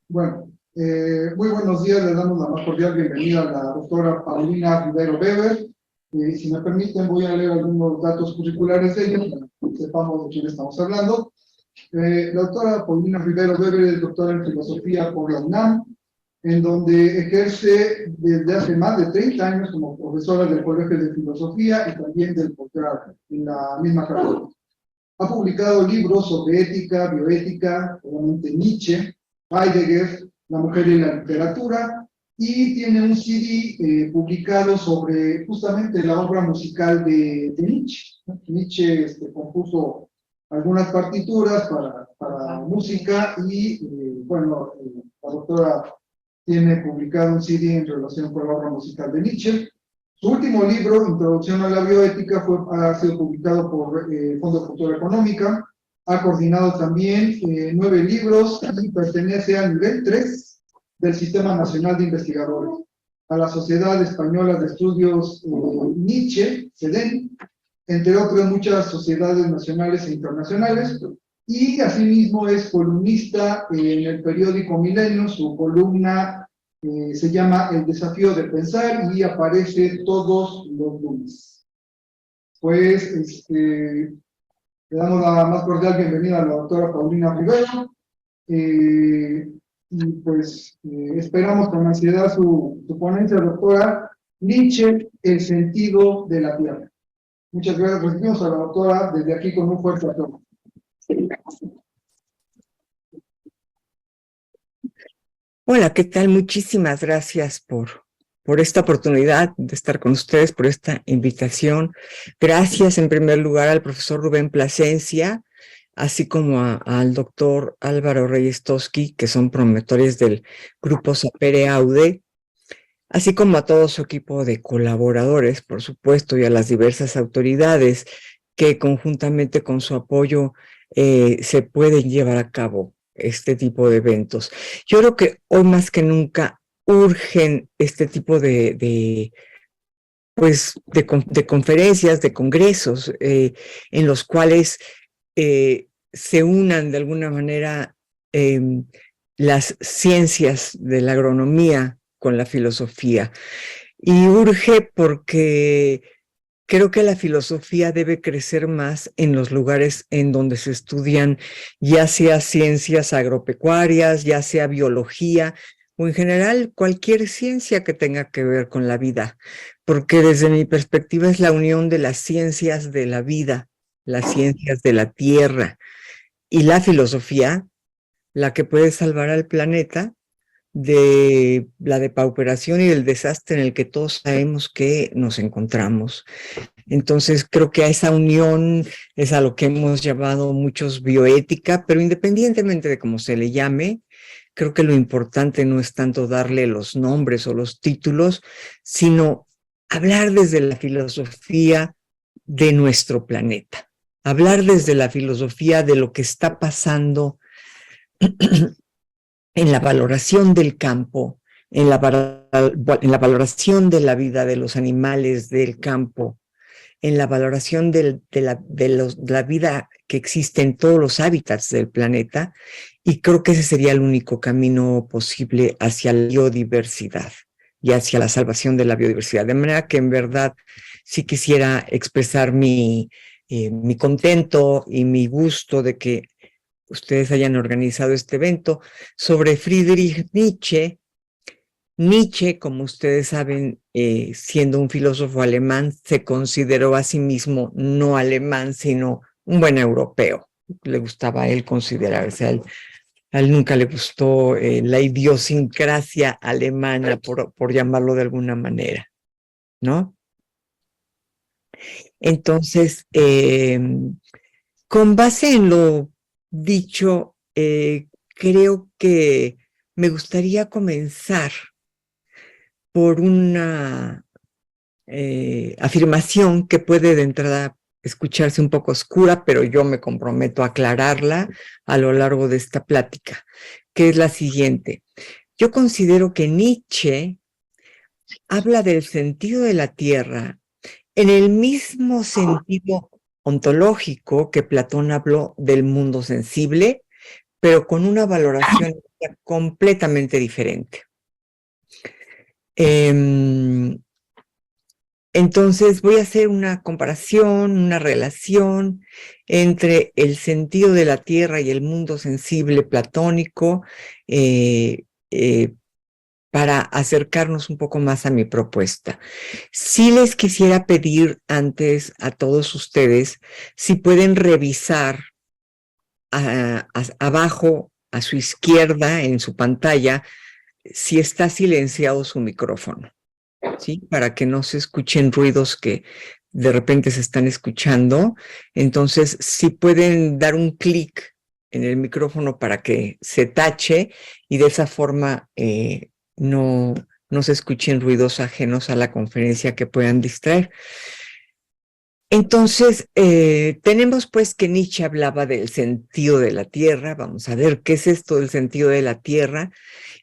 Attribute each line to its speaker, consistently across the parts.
Speaker 1: Bueno, muy buenos días, le damos la más cordial bienvenida a la doctora Paulina Rivero Weber. Si me permiten, voy a leer algunos datos curriculares de ella para que sepamos de quién estamos hablando. La doctora Paulina Rivero Weber es doctora en filosofía por la UNAM, en donde ejerce desde hace más de 30 años como profesora del Colegio de Filosofía y también del posgrado en la misma carrera. Ha publicado libros sobre ética, bioética, obviamente Nietzsche, Heidegger, la mujer y la literatura, y tiene un CD publicado sobre justamente la obra musical de Nietzsche. Nietzsche compuso algunas partituras para música y, bueno, la doctora tiene publicado un CD en relación con la obra musical de Nietzsche. Su último libro, Introducción a la Bioética, ha sido publicado por Fondo de Cultura Económica. Ha coordinado también 9 libros y pertenece al nivel 3 del Sistema Nacional de Investigadores, a la Sociedad Española de Estudios Nietzsche, SEDEN, entre otras muchas sociedades nacionales e internacionales. Y asimismo es columnista en el periódico Milenio. Su columna se llama El Desafío de Pensar y aparece todos los lunes. Pues le damos la más cordial bienvenida a la doctora Paulina Rivero y pues esperamos con ansiedad su ponencia, doctora. Nietzsche, el sentido de la tierra. Muchas gracias. Recibimos a la doctora desde aquí con un fuerte aplauso.
Speaker 2: Hola, ¿qué tal? Muchísimas gracias por esta oportunidad de estar con ustedes, por esta invitación. Gracias en primer lugar al profesor Rubén Plasencia, así como al doctor Álvaro Reyes Toski, que son promotores del grupo Sapere Aude, así como a todo su equipo de colaboradores, por supuesto, y a las diversas autoridades que conjuntamente con su apoyo se pueden llevar a cabo este tipo de eventos. Yo creo que hoy más que nunca urgen este tipo de conferencias, de congresos, en los cuales se unan de alguna manera las ciencias de la agronomía con la filosofía. Y urge porque creo que la filosofía debe crecer más en los lugares en donde se estudian, ya sea ciencias agropecuarias, ya sea biología, o en general cualquier ciencia que tenga que ver con la vida, porque desde mi perspectiva es la unión de las ciencias de la vida, las ciencias de la tierra y la filosofía, la que puede salvar al planeta de la depauperación y del desastre en el que todos sabemos que nos encontramos. Entonces creo que a esa unión es a lo que hemos llamado muchos bioética, pero independientemente de cómo se le llame, creo que lo importante no es tanto darle los nombres o los títulos, sino hablar desde la filosofía de nuestro planeta, hablar desde la filosofía de lo que está pasando en la valoración del campo, en la valoración de la vida de los animales del campo, en la valoración de la vida que existe en todos los hábitats del planeta, y creo que ese sería el único camino posible hacia la biodiversidad y hacia la salvación de la biodiversidad. De manera que en verdad sí quisiera expresar mi contento y mi gusto de que ustedes hayan organizado este evento sobre Friedrich Nietzsche. Nietzsche, como ustedes saben, siendo un filósofo alemán, se consideró a sí mismo no alemán, sino un buen europeo. Le gustaba a él considerarse, a él nunca le gustó la idiosincrasia alemana, por llamarlo de alguna manera, ¿no? Entonces, con base en lo dicho, creo que me gustaría comenzar por una afirmación que puede de entrada escucharse un poco oscura, pero yo me comprometo a aclararla a lo largo de esta plática, que es la siguiente. Yo considero que Nietzsche habla del sentido de la tierra en el mismo sentido ontológico que Platón habló del mundo sensible, pero con una valoración completamente diferente. Entonces voy a hacer una comparación, una relación entre el sentido de la tierra y el mundo sensible platónico para acercarnos un poco más a mi propuesta. Sí les quisiera pedir antes a todos ustedes si pueden revisar abajo a su izquierda en su pantalla si está silenciado su micrófono. ¿Sí? Para que no se escuchen ruidos que de repente se están escuchando. Entonces, si pueden dar un clic en el micrófono para que se tache y de esa forma no se escuchen ruidos ajenos a la conferencia que puedan distraer. Entonces, tenemos pues que Nietzsche hablaba del sentido de la tierra. Vamos a ver qué es esto del sentido de la tierra.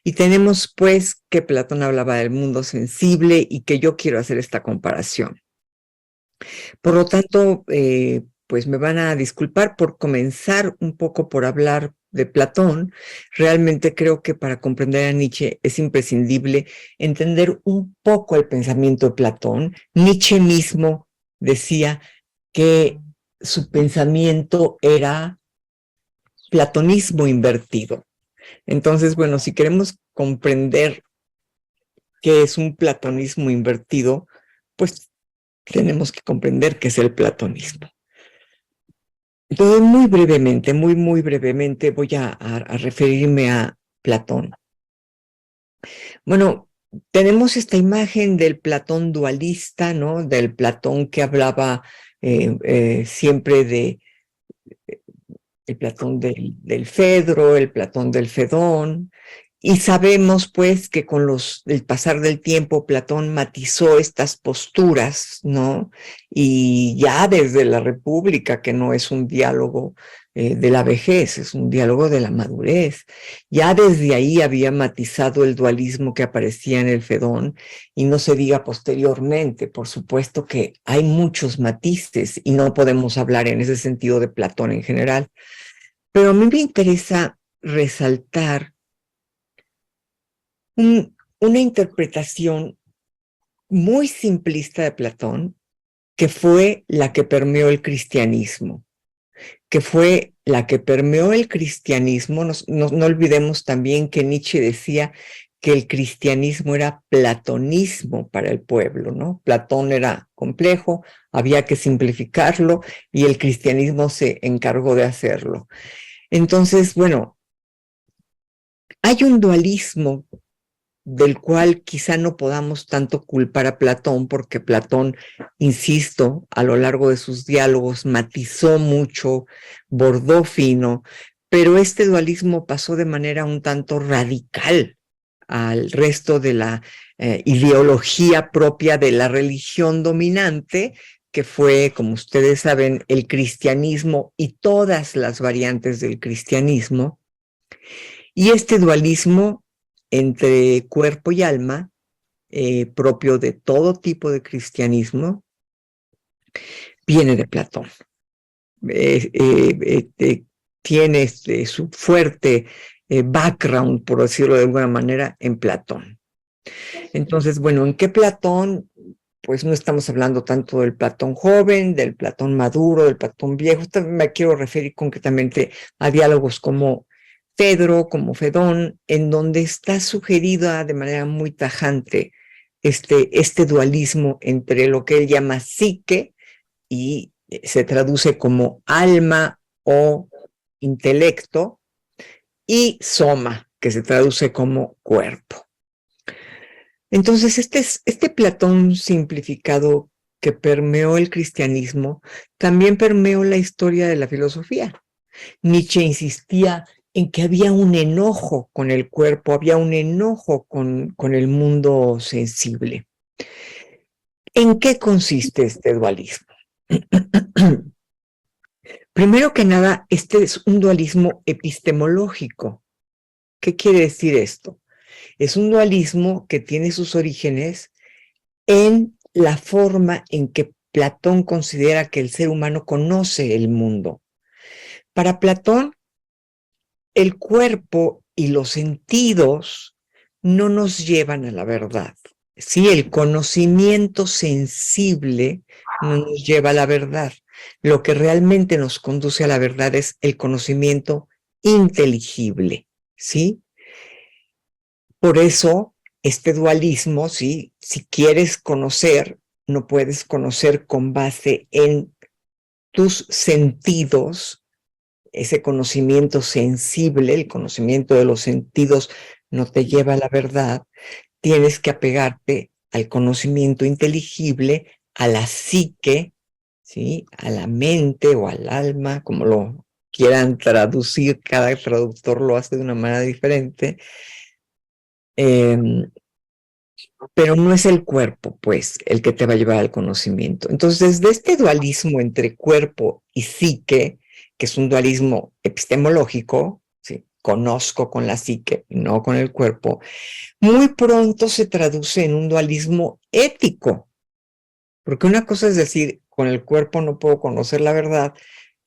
Speaker 2: Y tenemos pues que Platón hablaba del mundo sensible y que yo quiero hacer esta comparación. Por lo tanto, pues me van a disculpar por comenzar un poco por hablar de Platón. Realmente creo que para comprender a Nietzsche es imprescindible entender un poco el pensamiento de Platón. Nietzsche mismo decía que su pensamiento era platonismo invertido. Entonces, bueno, si queremos comprender qué es un platonismo invertido, pues tenemos que comprender qué es el platonismo. Entonces, muy brevemente voy a referirme a Platón. Bueno, tenemos esta imagen del Platón dualista, ¿no? Del Platón que hablaba siempre de el Platón del Fedro, el Platón del Fedón, y sabemos pues que con el pasar del tiempo Platón matizó estas posturas, ¿no? Y ya desde la República, que no es un diálogo de la vejez, es un diálogo de la madurez, ya desde ahí había matizado el dualismo que aparecía en el Fedón, y no se diga posteriormente, por supuesto que hay muchos matices y no podemos hablar en ese sentido de Platón en general. Pero a mí me interesa resaltar una interpretación muy simplista de Platón, que fue la que permeó el cristianismo, No olvidemos también que Nietzsche decía que el cristianismo era platonismo para el pueblo, ¿no? Platón era complejo, había que simplificarlo y el cristianismo se encargó de hacerlo. Entonces, bueno, hay un dualismo del cual quizá no podamos tanto culpar a Platón, porque Platón, insisto, a lo largo de sus diálogos matizó mucho, bordó fino, pero este dualismo pasó de manera un tanto radical al resto de la ideología propia de la religión dominante, que fue, como ustedes saben, el cristianismo y todas las variantes del cristianismo. Y este dualismo entre cuerpo y alma, propio de todo tipo de cristianismo, viene de Platón. Tiene su fuerte background, por decirlo de alguna manera, en Platón. Entonces, bueno, ¿en qué Platón? Pues no estamos hablando tanto del Platón joven, del Platón maduro, del Platón viejo. Me quiero referir concretamente a diálogos como Fedro, como Fedón, en donde está sugerida de manera muy tajante este dualismo entre lo que él llama psique y se traduce como alma o intelecto, y soma, que se traduce como cuerpo. Entonces, este Platón simplificado que permeó el cristianismo, también permeó la historia de la filosofía. Nietzsche insistía en que había un enojo con el cuerpo, había un enojo con el mundo sensible. ¿En qué consiste este dualismo? Primero que nada, este es un dualismo epistemológico. ¿Qué quiere decir esto? Es un dualismo que tiene sus orígenes en la forma en que Platón considera que el ser humano conoce el mundo. Para Platón, el cuerpo y los sentidos no nos llevan a la verdad. Sí, el conocimiento sensible no nos lleva a la verdad. Lo que realmente nos conduce a la verdad es el conocimiento inteligible, ¿sí? Por eso, este dualismo, ¿sí? Si quieres conocer, no puedes conocer con base en tus sentidos, ese conocimiento sensible, el conocimiento de los sentidos no te lleva a la verdad, tienes que apegarte al conocimiento inteligible, a la psique, ¿sí? A la mente o al alma, como lo quieran traducir, cada traductor lo hace de una manera diferente, pero no es el cuerpo, pues, el que te va a llevar al conocimiento. Entonces, de este dualismo entre cuerpo y psique, que es un dualismo epistemológico, ¿sí? Conozco con la psique, no con el cuerpo, muy pronto se traduce en un dualismo ético, porque una cosa es decir, con el cuerpo no puedo conocer la verdad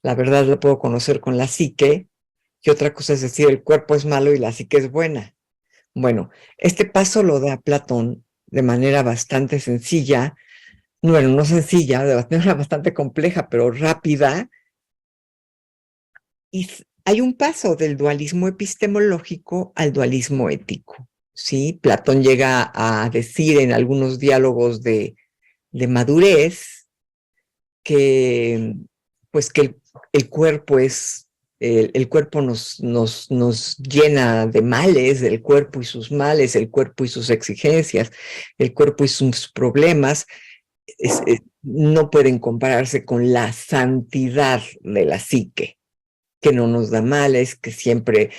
Speaker 2: la puedo conocer con la psique, y otra cosa es decir, el cuerpo es malo y la psique es buena. Bueno, este paso lo da Platón de manera bastante sencilla, bueno, no sencilla, de manera bastante compleja, pero rápida, y hay un paso del dualismo epistemológico al dualismo ético, ¿sí? Platón llega a decir en algunos diálogos de madurez que, pues que el cuerpo es, el cuerpo nos llena de males, el cuerpo y sus males, el cuerpo y sus exigencias, el cuerpo y sus problemas, no pueden compararse con la santidad de la psique, que no nos da males, que siempre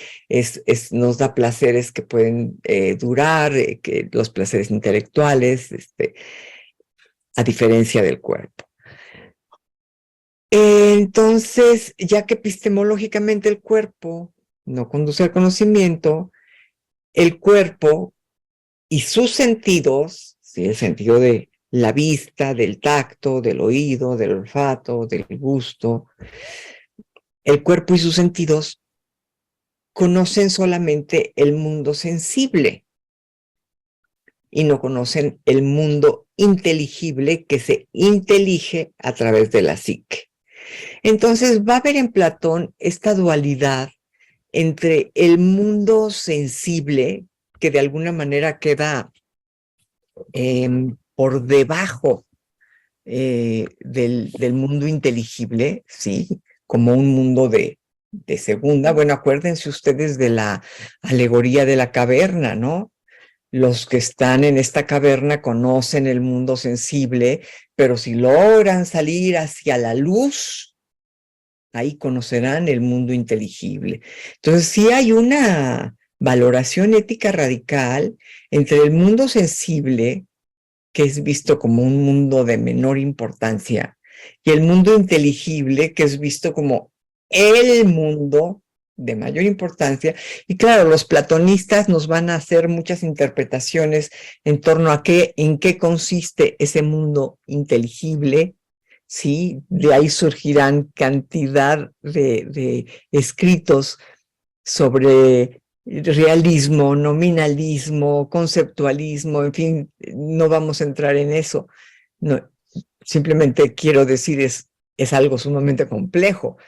Speaker 2: nos da placeres que pueden durar, que los placeres intelectuales, a diferencia del cuerpo. Entonces, ya que epistemológicamente el cuerpo no conduce al conocimiento, el cuerpo y sus sentidos, ¿sí? El sentido de la vista, del tacto, del oído, del olfato, del gusto, el cuerpo y sus sentidos conocen solamente el mundo sensible y no conocen el mundo inteligible que se intelige a través de la psique. Entonces va a haber en Platón esta dualidad entre el mundo sensible, que de alguna manera queda por debajo del mundo inteligible, ¿sí? Como un mundo de segunda. Bueno, acuérdense ustedes de la alegoría de la caverna, ¿no? Los que están en esta caverna conocen el mundo sensible, pero si logran salir hacia la luz, ahí conocerán el mundo inteligible. Entonces, sí hay una valoración ética radical entre el mundo sensible, que es visto como un mundo de menor importancia, y el mundo inteligible, que es visto como el mundo de mayor importancia. Y claro, los platonistas nos van a hacer muchas interpretaciones en torno a en qué consiste ese mundo inteligible, ¿sí? De ahí surgirán cantidad de escritos sobre realismo, nominalismo, conceptualismo, en fin, no vamos a entrar en eso. No, simplemente quiero decir es algo sumamente complejo,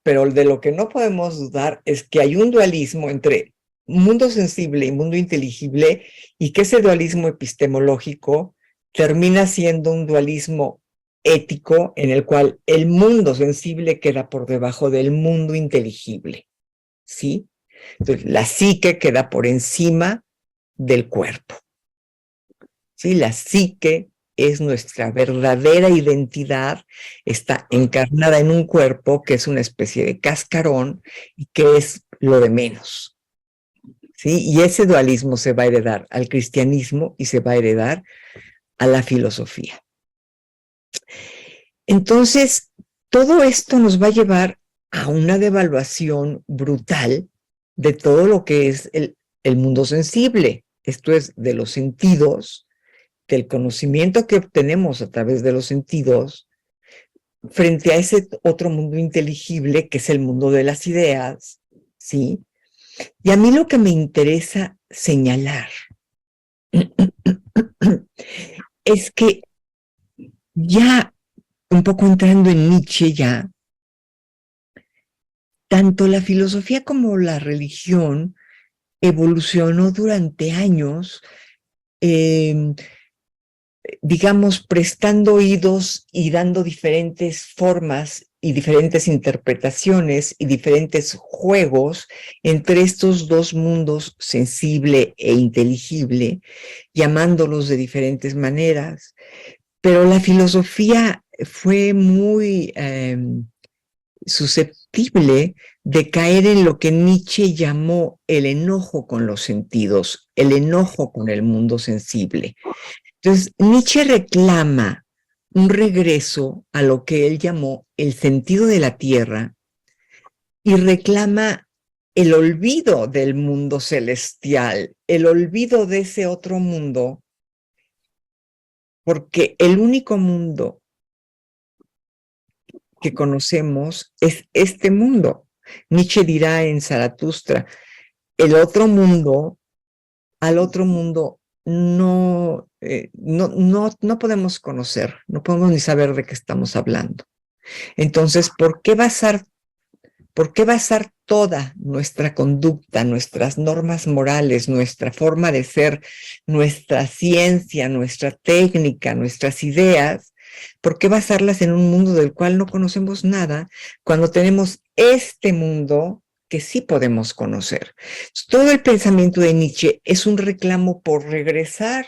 Speaker 2: pero de lo que no podemos dudar es que hay un dualismo entre mundo sensible y mundo inteligible, y que ese dualismo epistemológico termina siendo un dualismo ético en el cual el mundo sensible queda por debajo del mundo inteligible, ¿sí? Entonces, la psique queda por encima del cuerpo, ¿sí? La psique es nuestra verdadera identidad, está encarnada en un cuerpo que es una especie de cascarón y que es lo de menos, ¿sí? Y ese dualismo se va a heredar al cristianismo y se va a heredar a la filosofía. Entonces, todo esto nos va a llevar a una devaluación brutal de todo lo que es el mundo sensible. Esto es de los sentidos, del conocimiento que obtenemos a través de los sentidos, frente a ese otro mundo inteligible que es el mundo de las ideas, ¿sí? Y a mí lo que me interesa señalar es que ya un poco entrando en Nietzsche ya, tanto la filosofía como la religión evolucionó durante años, digamos, prestando oídos y dando diferentes formas y diferentes interpretaciones y diferentes juegos entre estos dos mundos, sensible e inteligible, llamándolos de diferentes maneras. Pero la filosofía fue muy susceptible de caer en lo que Nietzsche llamó el enojo con los sentidos, el enojo con el mundo sensible. Entonces, Nietzsche reclama un regreso a lo que él llamó el sentido de la tierra y reclama el olvido del mundo celestial, el olvido de ese otro mundo, porque el único mundo que conocemos es este mundo. Nietzsche dirá en Zaratustra, el otro mundo, al otro mundo no podemos conocer, no podemos ni saber de qué estamos hablando. Entonces, ¿por qué basar toda nuestra conducta, nuestras normas morales, nuestra forma de ser, nuestra ciencia, nuestra técnica, nuestras ideas? ¿Por qué basarlas en un mundo del cual no conocemos nada cuando tenemos este mundo que sí podemos conocer? Todo el pensamiento de Nietzsche es un reclamo por regresar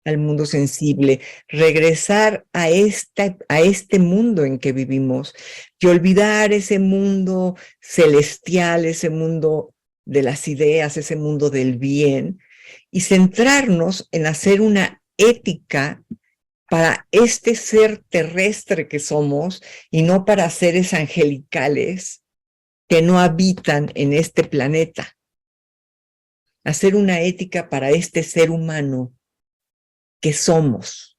Speaker 2: al mundo sensible, regresar a este mundo en que vivimos y olvidar ese mundo celestial, ese mundo de las ideas, ese mundo del bien, y centrarnos en hacer una ética para este ser terrestre que somos y no para seres angelicales que no habitan en este planeta. Hacer una ética para este ser humano que somos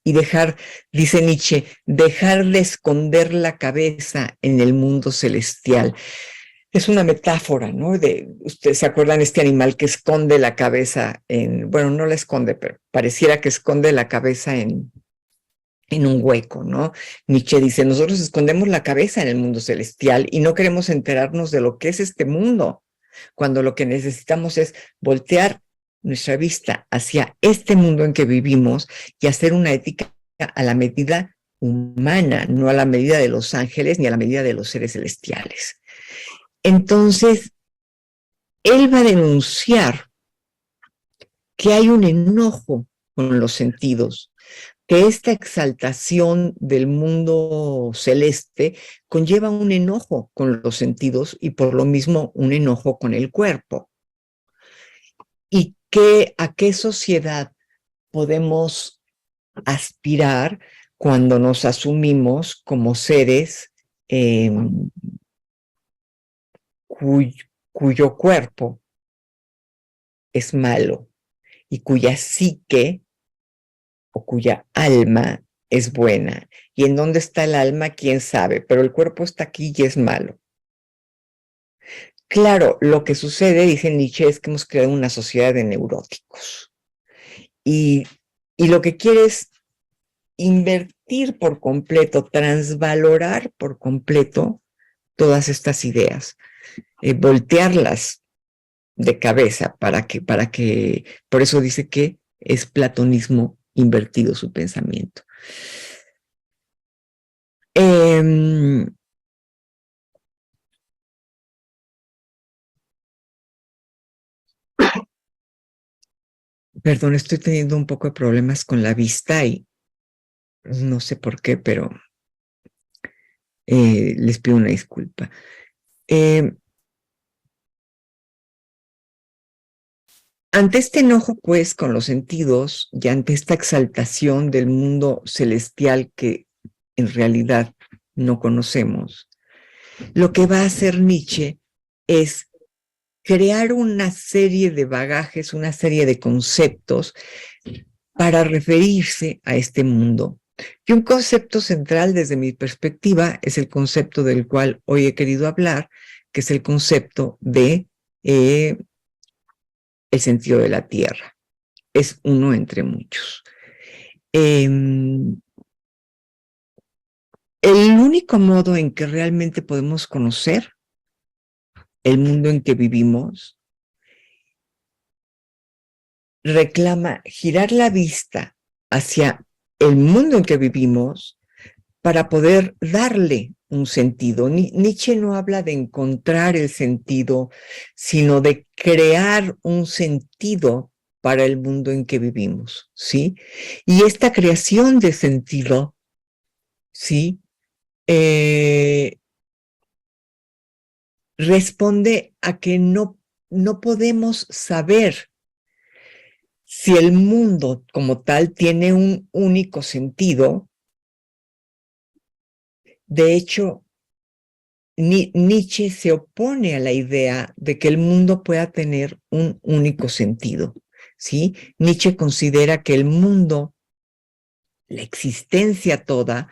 Speaker 2: y dejar, dice Nietzsche, dejar de esconder la cabeza en el mundo celestial. Es una metáfora, ¿no? Ustedes se acuerdan de este animal que esconde la cabeza bueno, no la esconde, pero pareciera que esconde la cabeza en un hueco, ¿no? Nietzsche dice, nosotros escondemos la cabeza en el mundo celestial y no queremos enterarnos de lo que es este mundo, cuando lo que necesitamos es voltear nuestra vista hacia este mundo en que vivimos y hacer una ética a la medida humana, no a la medida de los ángeles ni a la medida de los seres celestiales. Entonces, él va a denunciar que hay un enojo con los sentidos, que esta exaltación del mundo celeste conlleva un enojo con los sentidos y por lo mismo un enojo con el cuerpo. ¿Y a qué sociedad podemos aspirar cuando nos asumimos como seres cuyo cuerpo es malo y cuya psique o cuya alma es buena? ¿Y en dónde está el alma? ¿Quién sabe? Pero el cuerpo está aquí y es malo. Claro, lo que sucede, dice Nietzsche, es que hemos creado una sociedad de neuróticos. Y lo que quiere es invertir por completo, transvalorar por completo todas estas ideas, voltearlas de cabeza para que, por eso dice que es platonismo invertido su pensamiento. Perdón, estoy teniendo un poco de problemas con la vista y no sé por qué, pero les pido una disculpa. Ante este enojo, pues, con los sentidos y ante esta exaltación del mundo celestial que en realidad no conocemos, lo que va a hacer Nietzsche es crear una serie de bagajes, una serie de conceptos para referirse a este mundo. Y un concepto central desde mi perspectiva es el concepto del cual hoy he querido hablar, que es el concepto de el sentido de la tierra. Es uno entre muchos. El único modo en que realmente podemos conocer el mundo en que vivimos reclama girar la vista hacia el mundo en que vivimos para poder darle un sentido. Nietzsche no habla de encontrar el sentido, sino de crear un sentido para el mundo en que vivimos, ¿sí? Y esta creación de sentido, ¿sí? Responde a que no podemos saber si el mundo como tal tiene un único sentido. De hecho, Nietzsche se opone a la idea de que el mundo pueda tener un único sentido, ¿sí? Nietzsche considera que el mundo, la existencia toda,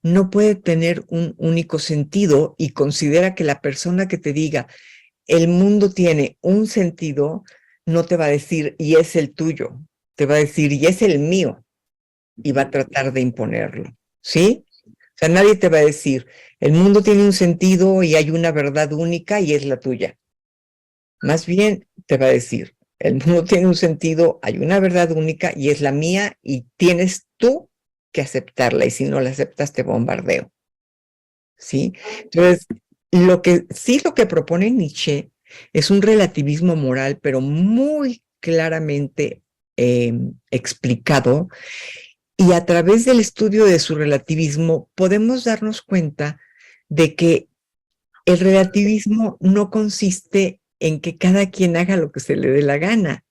Speaker 2: no puede tener un único sentido y considera que la persona que te diga el mundo tiene un sentido, no te va a decir y es el tuyo, te va a decir y es el mío y va a tratar de imponerlo, ¿sí? O sea, nadie te va a decir, el mundo tiene un sentido y hay una verdad única y es la tuya. Más bien te va a decir, el mundo tiene un sentido, hay una verdad única y es la mía y tienes tú que aceptarla y si no la aceptas te bombardeo. ¿Sí? Entonces, lo que propone Nietzsche es un relativismo moral, pero muy claramente explicado, y a través del estudio de su relativismo podemos darnos cuenta de que el relativismo no consiste en que cada quien haga lo que se le dé la gana,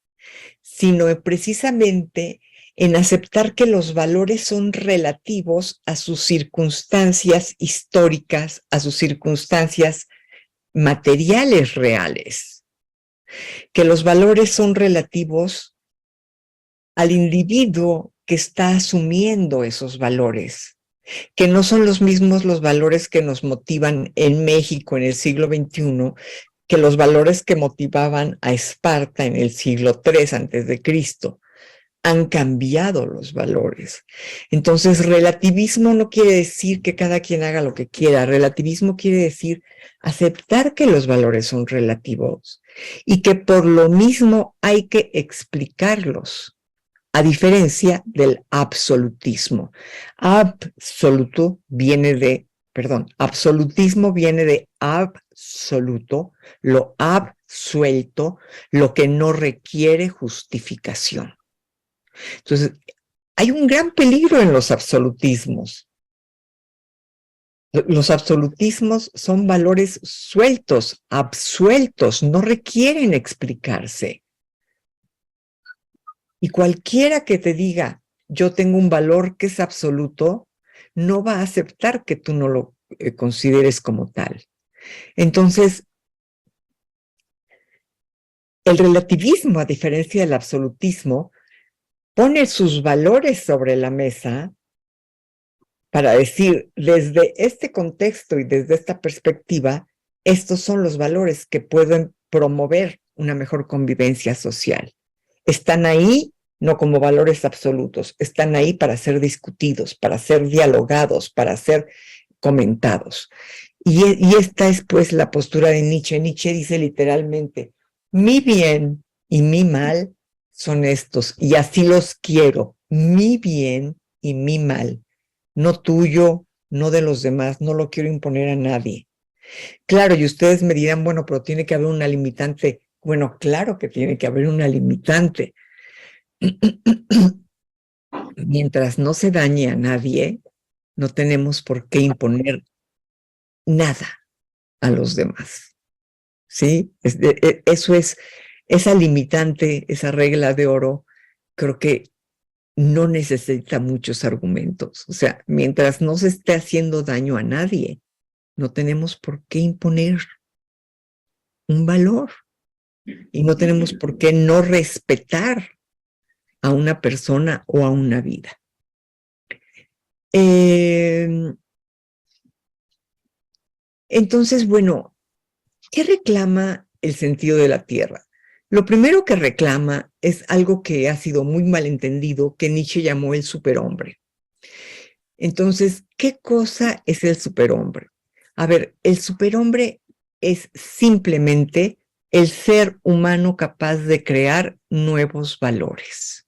Speaker 2: sino precisamente en aceptar que los valores son relativos a sus circunstancias históricas, a sus circunstancias materiales reales, que los valores son relativos al individuo que está asumiendo esos valores, que no son los mismos los valores que nos motivan en México en el siglo XXI que los valores que motivaban a Esparta en el siglo III antes de Cristo. Han cambiado los valores. Entonces, relativismo no quiere decir que cada quien haga lo que quiera. Relativismo quiere decir aceptar que los valores son relativos y que por lo mismo hay que explicarlos, a diferencia del absolutismo. Absolutismo viene de absoluto, lo absuelto, lo que no requiere justificación. Entonces, hay un gran peligro en los absolutismos. Los absolutismos son valores sueltos, absueltos, no requieren explicarse. Y cualquiera que te diga, yo tengo un valor que es absoluto, no va a aceptar que tú no lo consideres como tal. Entonces, el relativismo, a diferencia del absolutismo, pone sus valores sobre la mesa para decir, desde este contexto y desde esta perspectiva, estos son los valores que pueden promover una mejor convivencia social. Están ahí no como valores absolutos, están ahí para ser discutidos, para ser dialogados, para ser comentados. Y esta es pues la postura de Nietzsche. Nietzsche dice literalmente, mi bien y mi mal son estos, y así los quiero, mi bien y mi mal, no tuyo, no de los demás, no lo quiero imponer a nadie. Claro, y ustedes me dirán, bueno, pero tiene que haber una limitante. Bueno, claro que tiene que haber una limitante. Mientras no se dañe a nadie, no tenemos por qué imponer nada a los demás. ¿Sí? Eso es, esa limitante, esa regla de oro, creo que no necesita muchos argumentos. O sea, mientras no se esté haciendo daño a nadie, no tenemos por qué imponer un valor y no tenemos por qué no respetar a una persona o a una vida. Entonces, bueno, ¿qué reclama el sentido de la Tierra. Lo primero que reclama es algo que ha sido muy malentendido, que Nietzsche llamó el superhombre. Entonces, ¿qué cosa es el superhombre? A ver, el superhombre es simplemente el ser humano capaz de crear nuevos valores.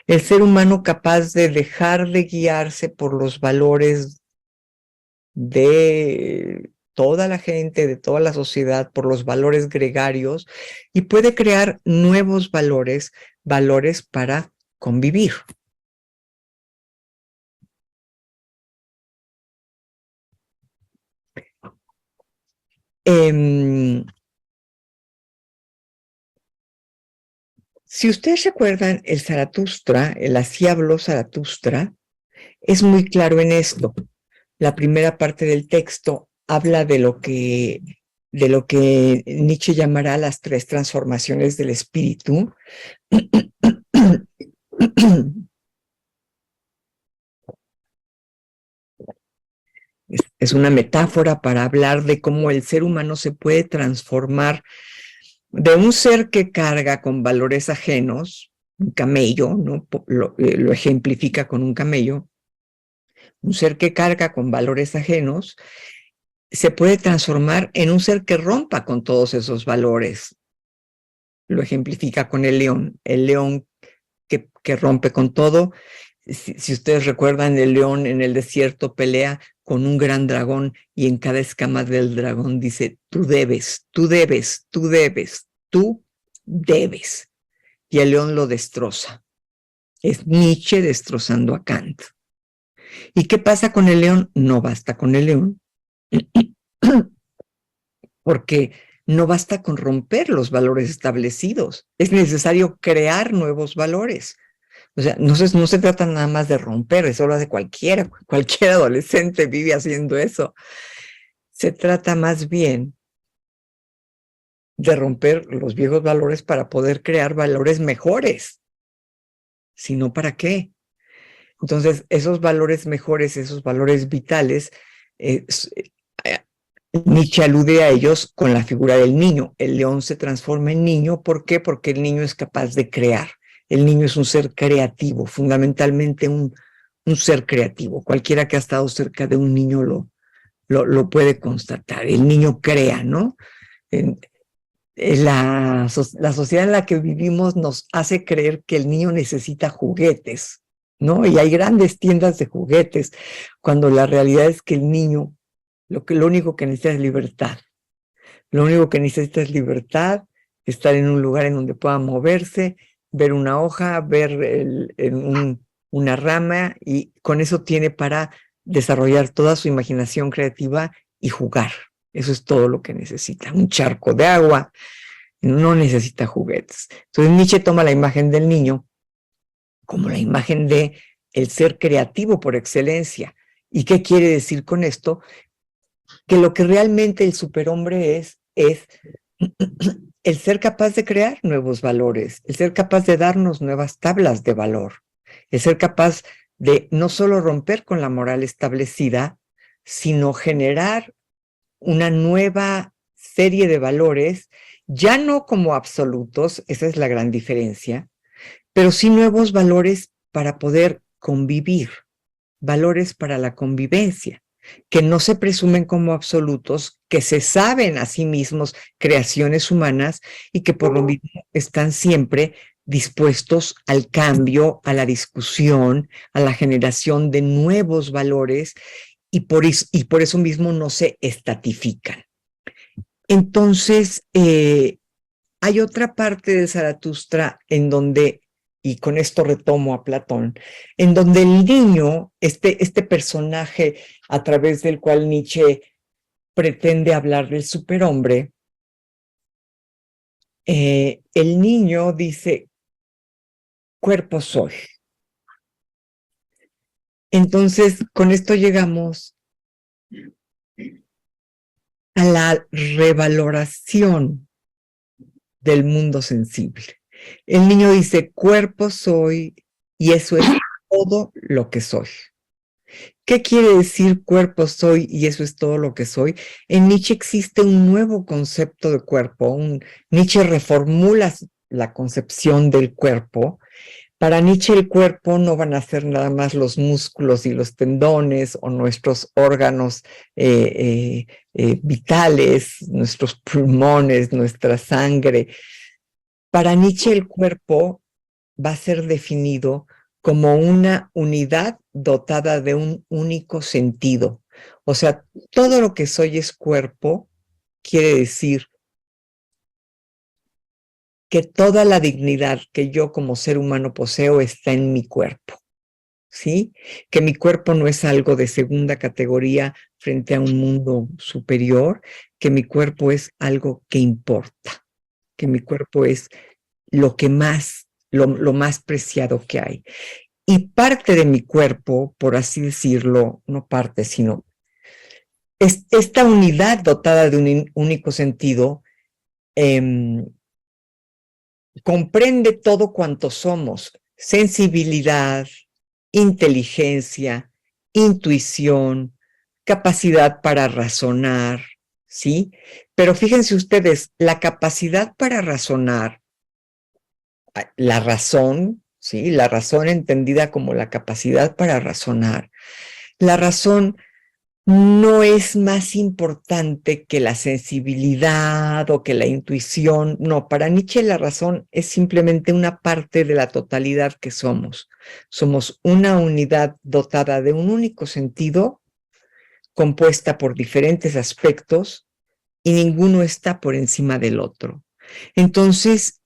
Speaker 2: El ser humano capaz de dejar de guiarse por los valores de toda la gente, de toda la sociedad, por los valores gregarios, y puede crear nuevos valores, valores para convivir. Si ustedes recuerdan el Zaratustra, el Así habló Zaratustra, es muy claro en esto. La primera parte del texto habla de lo que Nietzsche llamará las 3 transformaciones del espíritu. Es una metáfora para hablar de cómo el ser humano se puede transformar de un ser que carga con valores ajenos, un camello, ¿no? Lo ejemplifica con un camello, un ser que carga con valores ajenos, se puede transformar en un ser que rompa con todos esos valores. Lo ejemplifica con el león que rompe con todo. Si ustedes recuerdan, el león en el desierto pelea con un gran dragón y en cada escama del dragón dice, tú debes, tú debes, tú debes, tú debes. Y el león lo destroza. Es Nietzsche destrozando a Kant. ¿Y qué pasa con el león? No basta con el león, porque no basta con romper los valores establecidos. Es necesario crear nuevos valores. O sea, no se trata nada más de romper, eso lo hace cualquier adolescente vive haciendo eso. Se trata más bien de romper los viejos valores para poder crear valores mejores. Si no, ¿para qué? Entonces, esos valores mejores, esos valores vitales, Nietzsche alude a ellos con la figura del niño. El león se transforma en niño. ¿Por qué? Porque el niño es capaz de crear. El niño es un ser creativo, fundamentalmente un ser creativo. Cualquiera que ha estado cerca de un niño lo puede constatar. El niño crea, ¿no? La sociedad en la que vivimos nos hace creer que el niño necesita juguetes, ¿no? Y hay grandes tiendas de juguetes, cuando la realidad es que el niño lo único que necesita es libertad. Lo único que necesita es libertad, estar en un lugar en donde pueda moverse, ver una hoja, ver una rama, y con eso tiene para desarrollar toda su imaginación creativa y jugar. Eso es todo lo que necesita. Un charco de agua, no necesita juguetes. Entonces Nietzsche toma la imagen del niño como la imagen de el ser creativo por excelencia. ¿Y qué quiere decir con esto? Que lo que realmente el superhombre es el ser capaz de crear nuevos valores, el ser capaz de darnos nuevas tablas de valor, el ser capaz de no solo romper con la moral establecida, sino generar una nueva serie de valores, ya no como absolutos, esa es la gran diferencia, pero sí nuevos valores para poder convivir, valores para la convivencia, que no se presumen como absolutos, que se saben a sí mismos creaciones humanas y que por lo mismo están siempre dispuestos al cambio, a la discusión, a la generación de nuevos valores, y por eso mismo no se estatifican. Entonces, hay otra parte de Zaratustra en donde, y con esto retomo a Platón, en donde el niño, este personaje a través del cual Nietzsche pretende hablar del superhombre, el niño dice, cuerpo soy. Entonces, con esto llegamos a la revaloración del mundo sensible. El niño dice, cuerpo soy, y eso es todo lo que soy. ¿Qué quiere decir cuerpo soy y eso es todo lo que soy? En Nietzsche existe un nuevo concepto de cuerpo. Nietzsche reformula la concepción del cuerpo. Para Nietzsche el cuerpo no van a ser nada más los músculos y los tendones o nuestros órganos vitales, nuestros pulmones, nuestra sangre. Para Nietzsche el cuerpo va a ser definido como una unidad dotada de un único sentido. O sea, todo lo que soy es cuerpo, quiere decir que toda la dignidad que yo como ser humano poseo está en mi cuerpo, ¿sí? Que mi cuerpo no es algo de segunda categoría frente a un mundo superior, que mi cuerpo es algo que importa, que mi cuerpo es lo que más, lo más preciado que hay. Y parte de mi cuerpo, por así decirlo, no parte, sino esta unidad dotada de un único sentido, comprende todo cuanto somos: sensibilidad, inteligencia, intuición, capacidad para razonar, ¿sí? Pero fíjense ustedes, la capacidad para razonar, la razón, ¿sí? La razón entendida como la capacidad para razonar. La razón no es más importante que la sensibilidad o que la intuición. No, para Nietzsche la razón es simplemente una parte de la totalidad que somos. Somos una unidad dotada de un único sentido, compuesta por diferentes aspectos, y ninguno está por encima del otro. Entonces,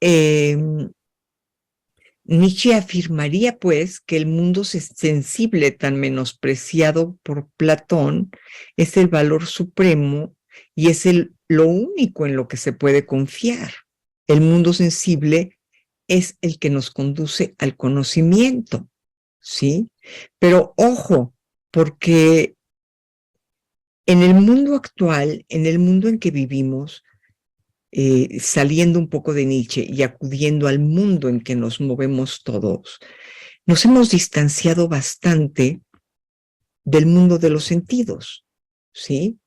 Speaker 2: Nietzsche afirmaría, pues, que el mundo sensible tan menospreciado por Platón es el valor supremo y es lo único en lo que se puede confiar. El mundo sensible es el que nos conduce al conocimiento, ¿sí? Pero ojo, porque en el mundo actual, en el mundo en que vivimos, saliendo un poco de Nietzsche y acudiendo al mundo en que nos movemos todos, nos hemos distanciado bastante del mundo de los sentidos, ¿sí?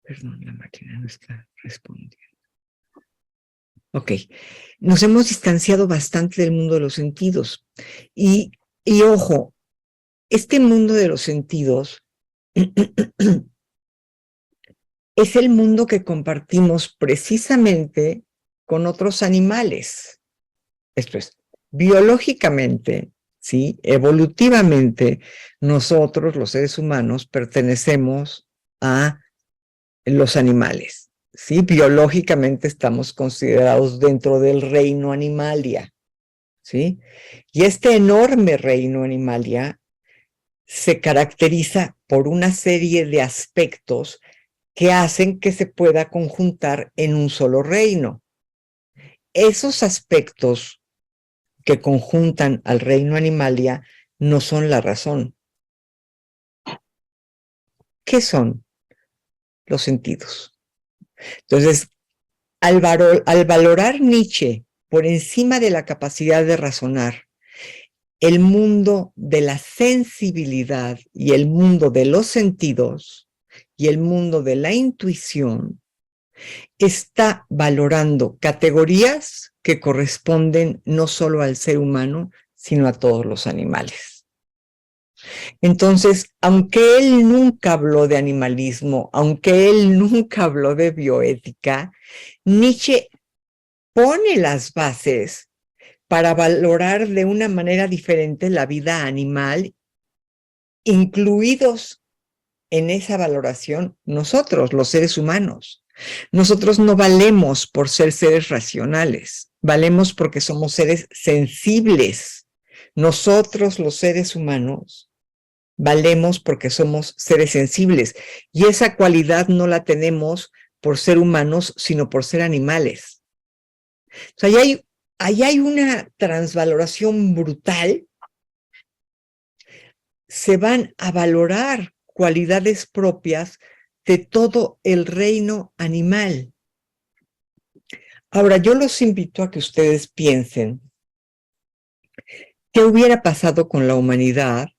Speaker 2: Perdón, la máquina no está respondiendo. Ok, nos hemos distanciado bastante del mundo de los sentidos. Y ojo, este mundo de los sentidos es el mundo que compartimos precisamente con otros animales. Esto es, biológicamente, ¿sí? Evolutivamente, nosotros, los seres humanos, pertenecemos a los animales, ¿sí? Biológicamente estamos considerados dentro del reino animalia, ¿sí? Y este enorme reino animalia se caracteriza por una serie de aspectos que hacen que se pueda conjuntar en un solo reino. Esos aspectos que conjuntan al reino animalia no son la razón. ¿Qué son? Los sentidos. Entonces, al valorar Nietzsche por encima de la capacidad de razonar, el mundo de la sensibilidad y el mundo de los sentidos y el mundo de la intuición, está valorando categorías que corresponden no solo al ser humano, sino a todos los animales. Entonces, aunque él nunca habló de animalismo, aunque él nunca habló de bioética, Nietzsche pone las bases para valorar de una manera diferente la vida animal, incluidos en esa valoración nosotros, los seres humanos. Nosotros no valemos por ser seres racionales, valemos porque somos seres sensibles. Nosotros, los seres humanos, valemos porque somos seres sensibles, y esa cualidad no la tenemos por ser humanos, sino por ser animales. O sea, ahí hay una transvaloración brutal. Se van a valorar cualidades propias de todo el reino animal. Ahora, yo los invito a que ustedes piensen ¿Qué hubiera pasado con la humanidad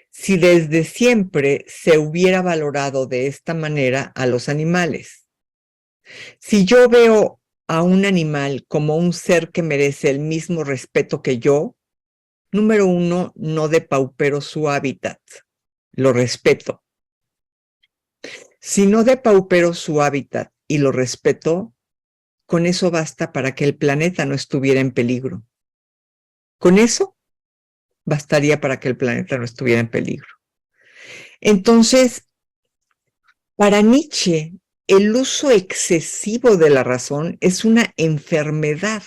Speaker 2: si desde siempre se hubiera valorado de esta manera a los animales? Si yo veo a un animal como un ser que merece el mismo respeto que yo, número uno, no depaupero su hábitat, lo respeto. Si no depaupero su hábitat y lo respeto, con eso basta para que el planeta no estuviera en peligro. Con eso bastaría para que el planeta no estuviera en peligro. Entonces, para Nietzsche, el uso excesivo de la razón es una enfermedad.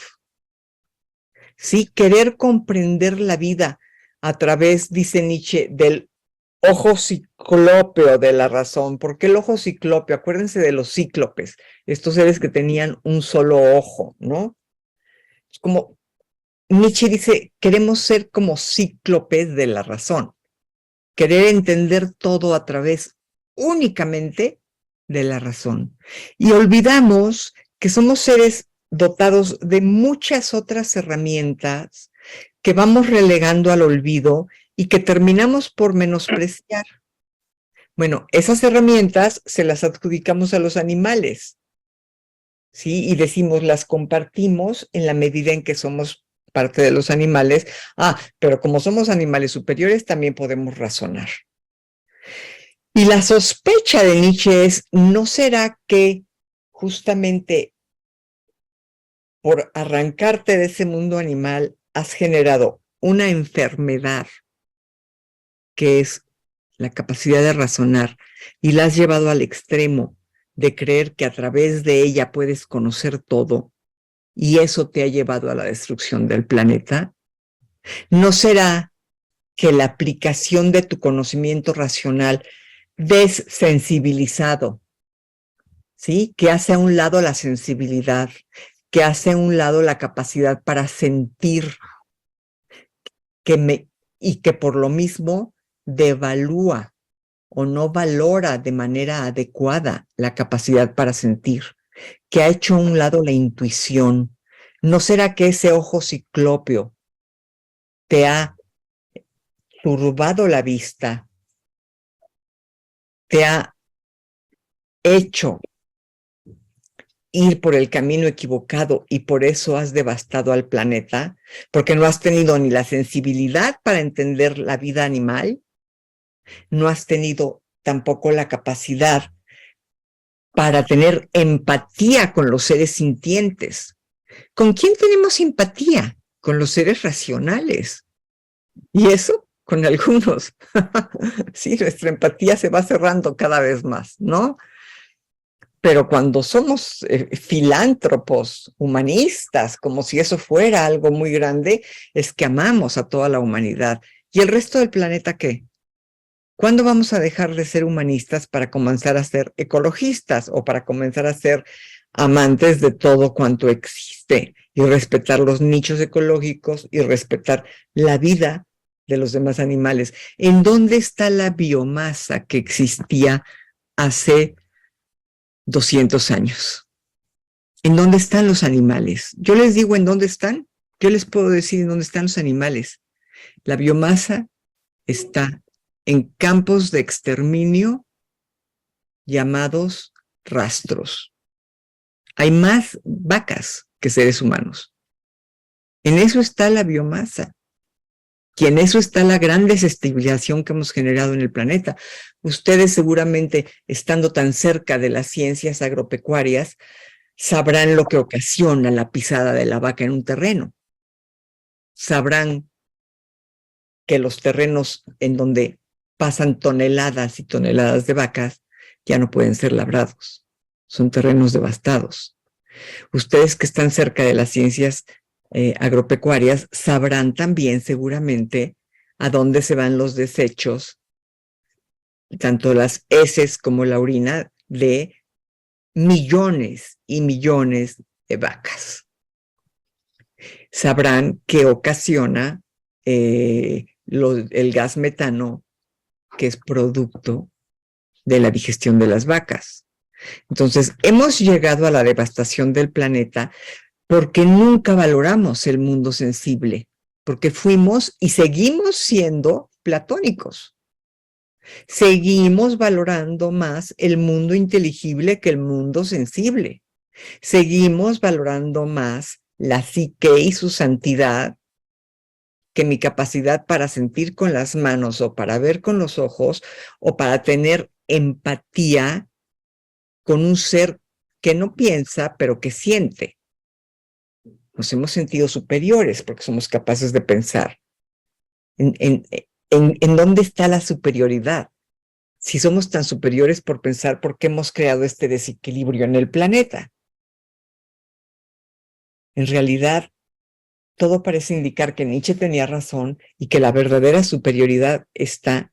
Speaker 2: ¿Sí? Querer comprender la vida a través, dice Nietzsche, del ojo ciclópeo de la razón. ¿Por qué el ojo ciclópeo? Acuérdense de los cíclopes, estos seres que tenían un solo ojo, ¿no? Es como Nietzsche dice, queremos ser como cíclopes de la razón, querer entender todo a través únicamente de la razón. Y olvidamos que somos seres dotados de muchas otras herramientas que vamos relegando al olvido y que terminamos por menospreciar. Bueno, esas herramientas se las adjudicamos a los animales, ¿sí? Y decimos, las compartimos en la medida en que somos parte de los animales. Pero como somos animales superiores, también podemos razonar. Y la sospecha de Nietzsche es, ¿no será que justamente por arrancarte de ese mundo animal has generado una enfermedad que es la capacidad de razonar y la has llevado al extremo de creer que a través de ella puedes conocer todo y eso te ha llevado a la destrucción del planeta? ¿No será que la aplicación de tu conocimiento racional desensibilizado, ¿sí? Que hace a un lado la sensibilidad, que hace a un lado la capacidad para sentir, y que por lo mismo devalúa o no valora de manera adecuada la capacidad para sentir, que ha hecho a un lado la intuición? ¿No será que ese ojo ciclópeo te ha turbado la vista, te ha hecho ir por el camino equivocado y por eso has devastado al planeta? Porque no has tenido ni la sensibilidad para entender la vida animal, no has tenido tampoco la capacidad para tener empatía con los seres sintientes. ¿Con quién tenemos empatía? Con los seres racionales. Y eso con algunos. Sí, nuestra empatía se va cerrando cada vez más, ¿no? Pero cuando somos filántropos, humanistas, como si eso fuera algo muy grande, es que amamos a toda la humanidad. ¿Y el resto del planeta qué? ¿Cuándo vamos a dejar de ser humanistas para comenzar a ser ecologistas o para comenzar a ser amantes de todo cuanto existe y respetar los nichos ecológicos y respetar la vida de los demás animales? ¿En dónde está la biomasa que existía hace 200 años? ¿En dónde están los animales? Yo les digo en dónde están. Yo les puedo decir en dónde están los animales. La biomasa está en campos de exterminio llamados rastros. Hay más vacas que seres humanos. En eso está la biomasa. Y en eso está la gran desestabilización que hemos generado en el planeta. Ustedes seguramente, estando tan cerca de las ciencias agropecuarias, sabrán lo que ocasiona la pisada de la vaca en un terreno. Sabrán que los terrenos en donde pasan toneladas y toneladas de vacas ya no pueden ser labrados. Son terrenos devastados. Ustedes que están cerca de las ciencias agropecuarias sabrán también seguramente a dónde se van los desechos, tanto las heces como la orina, de millones y millones de vacas. Sabrán qué ocasiona el gas metano, que es producto de la digestión de las vacas. Entonces, hemos llegado a la devastación del planeta porque nunca valoramos el mundo sensible. porque fuimos y seguimos siendo platónicos. Seguimos valorando más el mundo inteligible que el mundo sensible. Seguimos valorando más la psique y su santidad que mi capacidad para sentir con las manos o para ver con los ojos o para tener empatía con un ser que no piensa, pero que siente. Nos hemos sentido superiores porque somos capaces de pensar. ¿En dónde está la superioridad? Si somos tan superiores por pensar, ¿por qué hemos creado este desequilibrio en el planeta? En realidad, todo parece indicar que Nietzsche tenía razón y que la verdadera superioridad está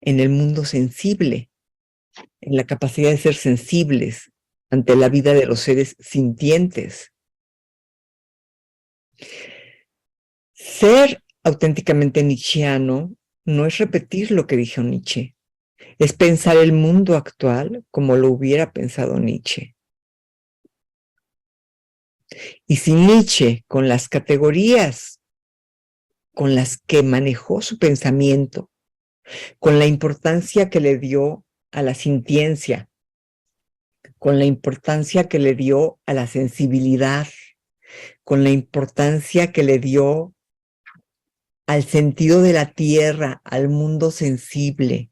Speaker 2: en el mundo sensible, en la capacidad de ser sensibles ante la vida de los seres sintientes. Ser auténticamente nietzscheano no es repetir lo que dijo Nietzsche, es pensar el mundo actual como lo hubiera pensado Nietzsche. Y si Nietzsche, con las categorías con las que manejó su pensamiento, con la importancia que le dio a la sintiencia, con la importancia que le dio a la sensibilidad, con la importancia que le dio al sentido de la tierra, al mundo sensible,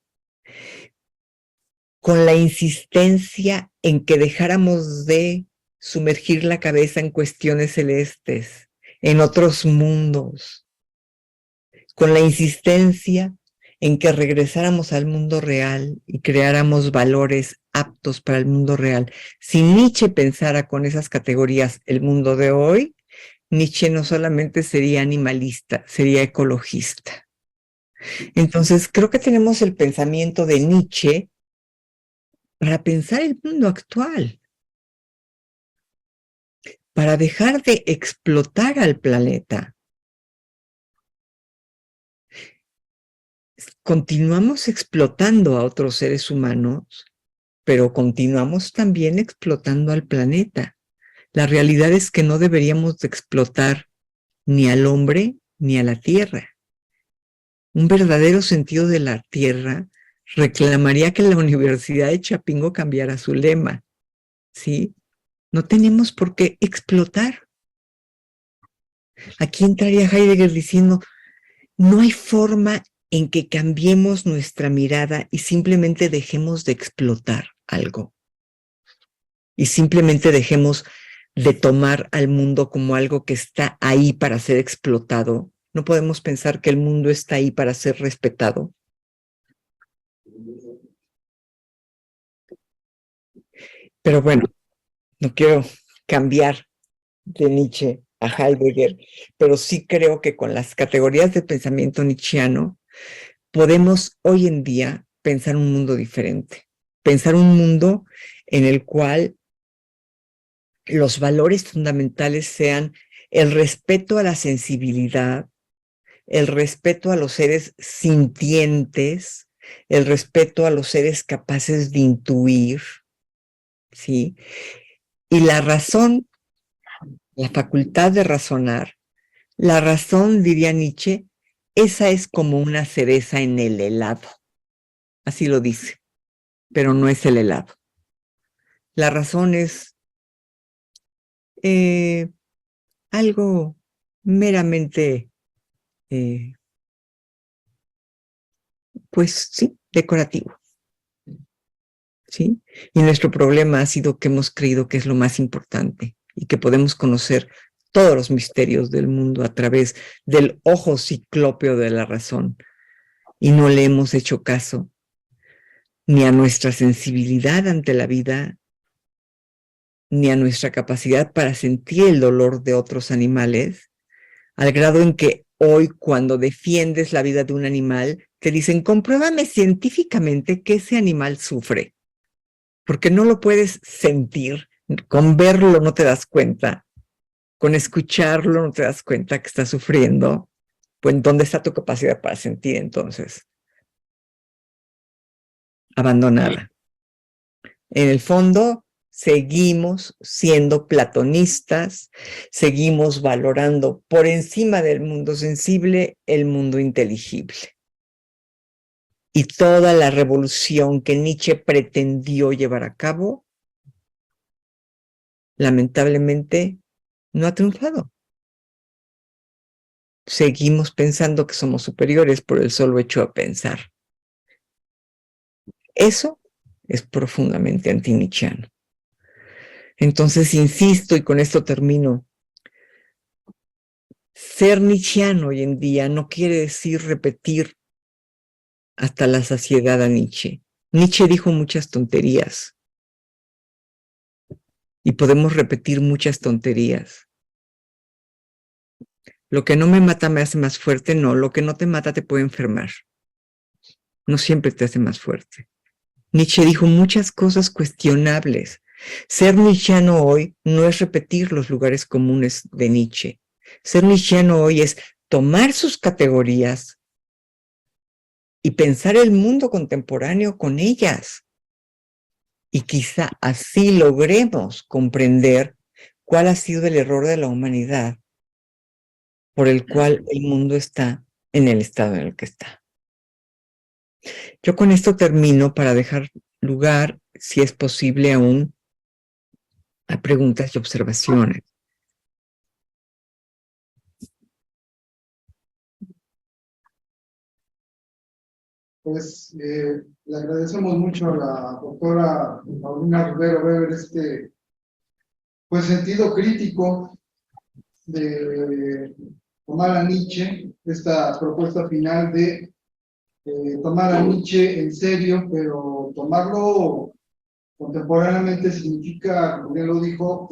Speaker 2: con la insistencia en que dejáramos de sumergir la cabeza en cuestiones celestes, en otros mundos, con la insistencia en que regresáramos al mundo real y creáramos valores aptos para el mundo real. Si Nietzsche pensara con esas categorías el mundo de hoy, Nietzsche no solamente sería animalista, sería ecologista. Entonces, creo que tenemos el pensamiento de Nietzsche para pensar el mundo actual, para dejar de explotar al planeta. Continuamos explotando a otros seres humanos, pero continuamos también explotando al planeta. La realidad es que no deberíamos de explotar ni al hombre ni a la tierra. Un verdadero sentido de la tierra reclamaría que la Universidad de Chapingo cambiara su lema, ¿sí? No tenemos por qué explotar. Aquí entraría Heidegger diciendo, no hay forma en que cambiemos nuestra mirada y simplemente dejemos de explotar algo. Y simplemente dejemos de tomar al mundo como algo que está ahí para ser explotado. No podemos pensar que el mundo está ahí para ser respetado. Pero bueno, no quiero cambiar de Nietzsche a Heidegger, pero sí creo que con las categorías de pensamiento nietzscheano podemos hoy en día pensar un mundo diferente, pensar un mundo en el cual los valores fundamentales sean el respeto a la sensibilidad, el respeto a los seres sintientes, el respeto a los seres capaces de intuir, ¿sí? Y la razón, la facultad de razonar, la razón, diría Nietzsche, esa es como una cereza en el helado. Así lo dice, pero no es el helado. La razón es algo meramente, pues sí, decorativo. ¿Sí? Y nuestro problema ha sido que hemos creído que es lo más importante y que podemos conocer todos los misterios del mundo a través del ojo ciclópeo de la razón. Y no le hemos hecho caso ni a nuestra sensibilidad ante la vida, ni a nuestra capacidad para sentir el dolor de otros animales, al grado en que hoy cuando defiendes la vida de un animal, te dicen, compruébame científicamente que ese animal sufre. Porque no lo puedes sentir, con verlo no te das cuenta, con escucharlo no te das cuenta que está sufriendo, pues ¿dónde está tu capacidad para sentir entonces? Abandonada. En el fondo, seguimos siendo platonistas, seguimos valorando por encima del mundo sensible el mundo inteligible. Y toda la revolución que Nietzsche pretendió llevar a cabo, lamentablemente, no ha triunfado. Seguimos pensando que somos superiores por el solo hecho de pensar. Eso es profundamente anti-nietzscheano. Entonces, insisto, y con esto termino, ser nietzscheano hoy en día no quiere decir repetir hasta la saciedad a Nietzsche. Nietzsche dijo muchas tonterías y podemos repetir muchas tonterías. Lo que no me mata me hace más fuerte, no. Lo que no te mata te puede enfermar. No siempre te hace más fuerte. Nietzsche dijo muchas cosas cuestionables. Ser nietzscheano hoy no es repetir los lugares comunes de Nietzsche. Ser nietzscheano hoy es tomar sus categorías y pensar el mundo contemporáneo con ellas. Y quizá así logremos comprender cuál ha sido el error de la humanidad por el cual el mundo está en el estado en el que está. Yo con esto termino para dejar lugar, si es posible aún, a preguntas y observaciones.
Speaker 1: Pues le agradecemos mucho a la doctora Paulina Rivero Weber pues, sentido crítico de tomar a Nietzsche, esta propuesta final de tomar a Nietzsche en serio, pero tomarlo contemporáneamente significa, como bien lo dijo,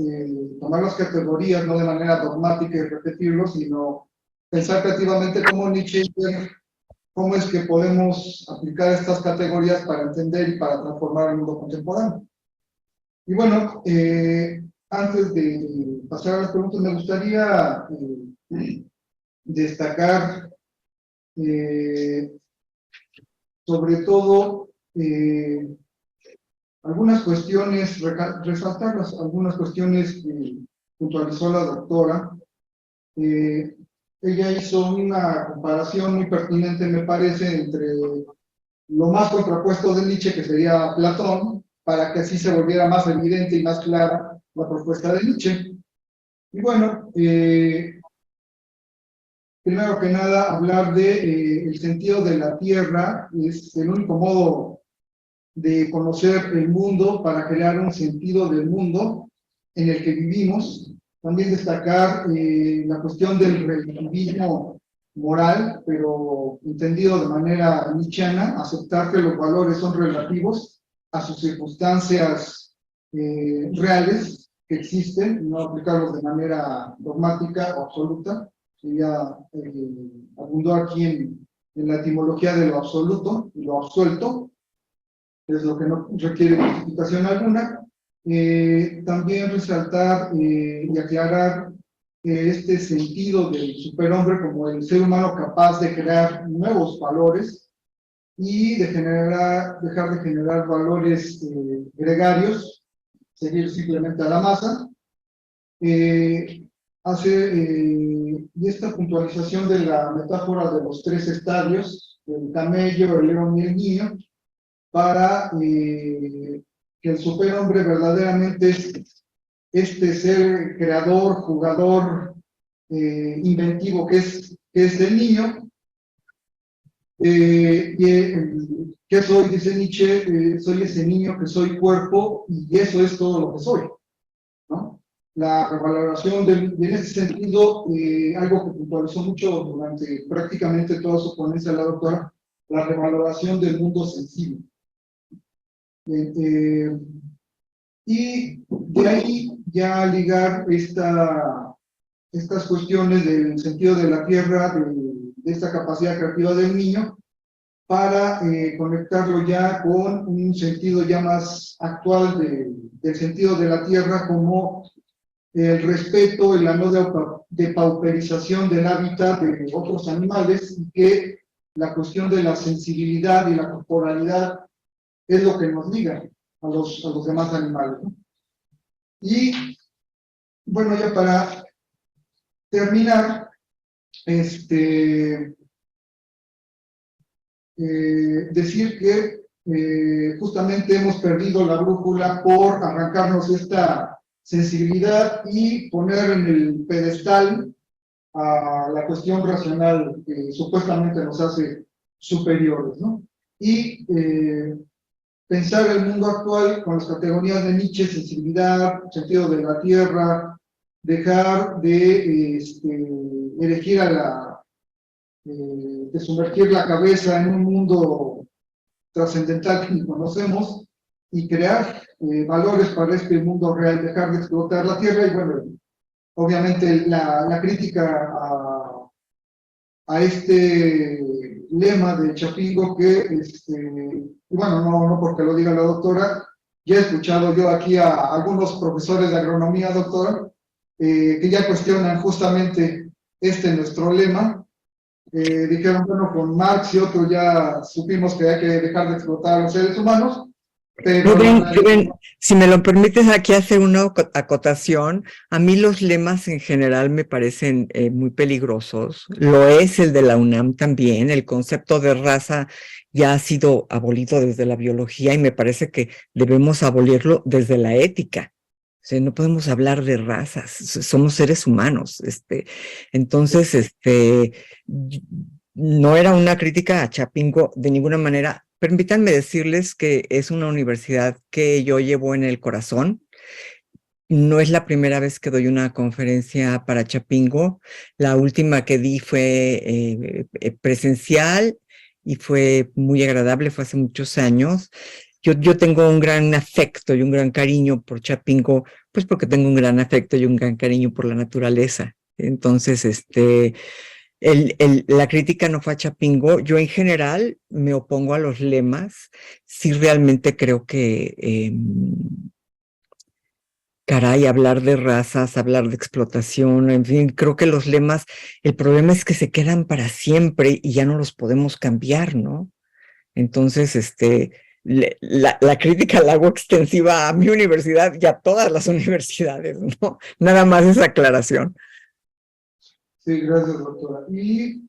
Speaker 1: tomar las categorías no de manera dogmática y repetirlo, sino pensar creativamente cómo Nietzsche, cómo es que podemos aplicar estas categorías para entender y para transformar el mundo contemporáneo. Y bueno, antes de pasar a las preguntas, me gustaría destacar sobre todo algunas cuestiones, resaltar algunas cuestiones que puntualizó la doctora. Ella hizo una comparación muy pertinente, me parece, entre lo más contrapuesto de Nietzsche, que sería Platón, para que así se volviera más evidente y más clara la propuesta de Nietzsche. Y bueno, primero que nada, hablar de el sentido de la Tierra es el único modo de conocer el mundo para crear un sentido del mundo en el que vivimos. También destacar la cuestión del relativismo moral, pero entendido de manera nietzscheana, aceptar que los valores son relativos a sus circunstancias reales que existen, no aplicarlos de manera dogmática o absoluta. Ya abundó aquí en la etimología de lo absoluto y lo absuelto, es lo que no requiere justificación alguna. También resaltar y aclarar este sentido del superhombre como el ser humano capaz de crear nuevos valores y de dejar de generar valores gregarios, seguir simplemente a la masa. Y esta puntualización de la metáfora de los tres estadios, el camello, el león y el niño, para que el superhombre verdaderamente es este ser creador, jugador, inventivo que es el niño. ¿Qué soy? Dice Nietzsche, soy ese niño que soy cuerpo y eso es todo lo que soy, ¿no? La revaloración en ese sentido, algo que puntualizó mucho durante prácticamente toda su ponencia la doctora, la revaloración del mundo sensible. Y de ahí ya ligar estas cuestiones del sentido de la tierra, de esta capacidad creativa del niño, para conectarlo ya con un sentido ya más actual del sentido de la tierra como el respeto y la no depauperización del hábitat de otros animales, y que la cuestión de la sensibilidad y la corporalidad es lo que nos liga a los demás animales, ¿no? Y bueno, ya para terminar, decir que justamente hemos perdido la brújula por arrancarnos esta sensibilidad y poner en el pedestal a la cuestión racional que supuestamente nos hace superiores, ¿no? Y pensar el mundo actual con las categorías de Nietzsche, sensibilidad, sentido de la tierra, dejar de elegir a de sumergir la cabeza en un mundo trascendental que ni conocemos y crear valores para este mundo real, dejar de explotar la tierra y bueno, obviamente la crítica a este lema de Chapingo que, bueno, no porque lo diga la doctora, ya he escuchado yo aquí a algunos profesores de agronomía, doctora, que ya cuestionan justamente nuestro lema. Dijeron, bueno, con Marx y otros ya supimos que hay que dejar de explotar a los seres humanos, pero
Speaker 2: Rubén, si me lo permites aquí hacer una acotación, a mí los lemas en general me parecen muy peligrosos. Lo es el de la UNAM también. El concepto de raza ya ha sido abolido desde la biología y me parece que debemos abolirlo desde la ética. O sea, no podemos hablar de razas, somos seres humanos. Entonces, no era una crítica a Chapingo de ninguna manera. Permítanme decirles que es una universidad que yo llevo en el corazón. No es la primera vez que doy una conferencia para Chapingo. La última que di fue presencial y fue muy agradable, fue hace muchos años. Yo tengo un gran afecto y un gran cariño por Chapingo, pues porque tengo un gran afecto y un gran cariño por la naturaleza. Entonces, la crítica no fue a Chapingo. Yo en general me opongo a los lemas. Sí realmente creo que, caray, hablar de razas, hablar de explotación, en fin, creo que los lemas, el problema es que se quedan para siempre y ya no los podemos cambiar, ¿no? Entonces, la crítica la hago extensiva a mi universidad y a todas las universidades, ¿no? Nada más esa aclaración.
Speaker 1: sí, gracias, doctora. Y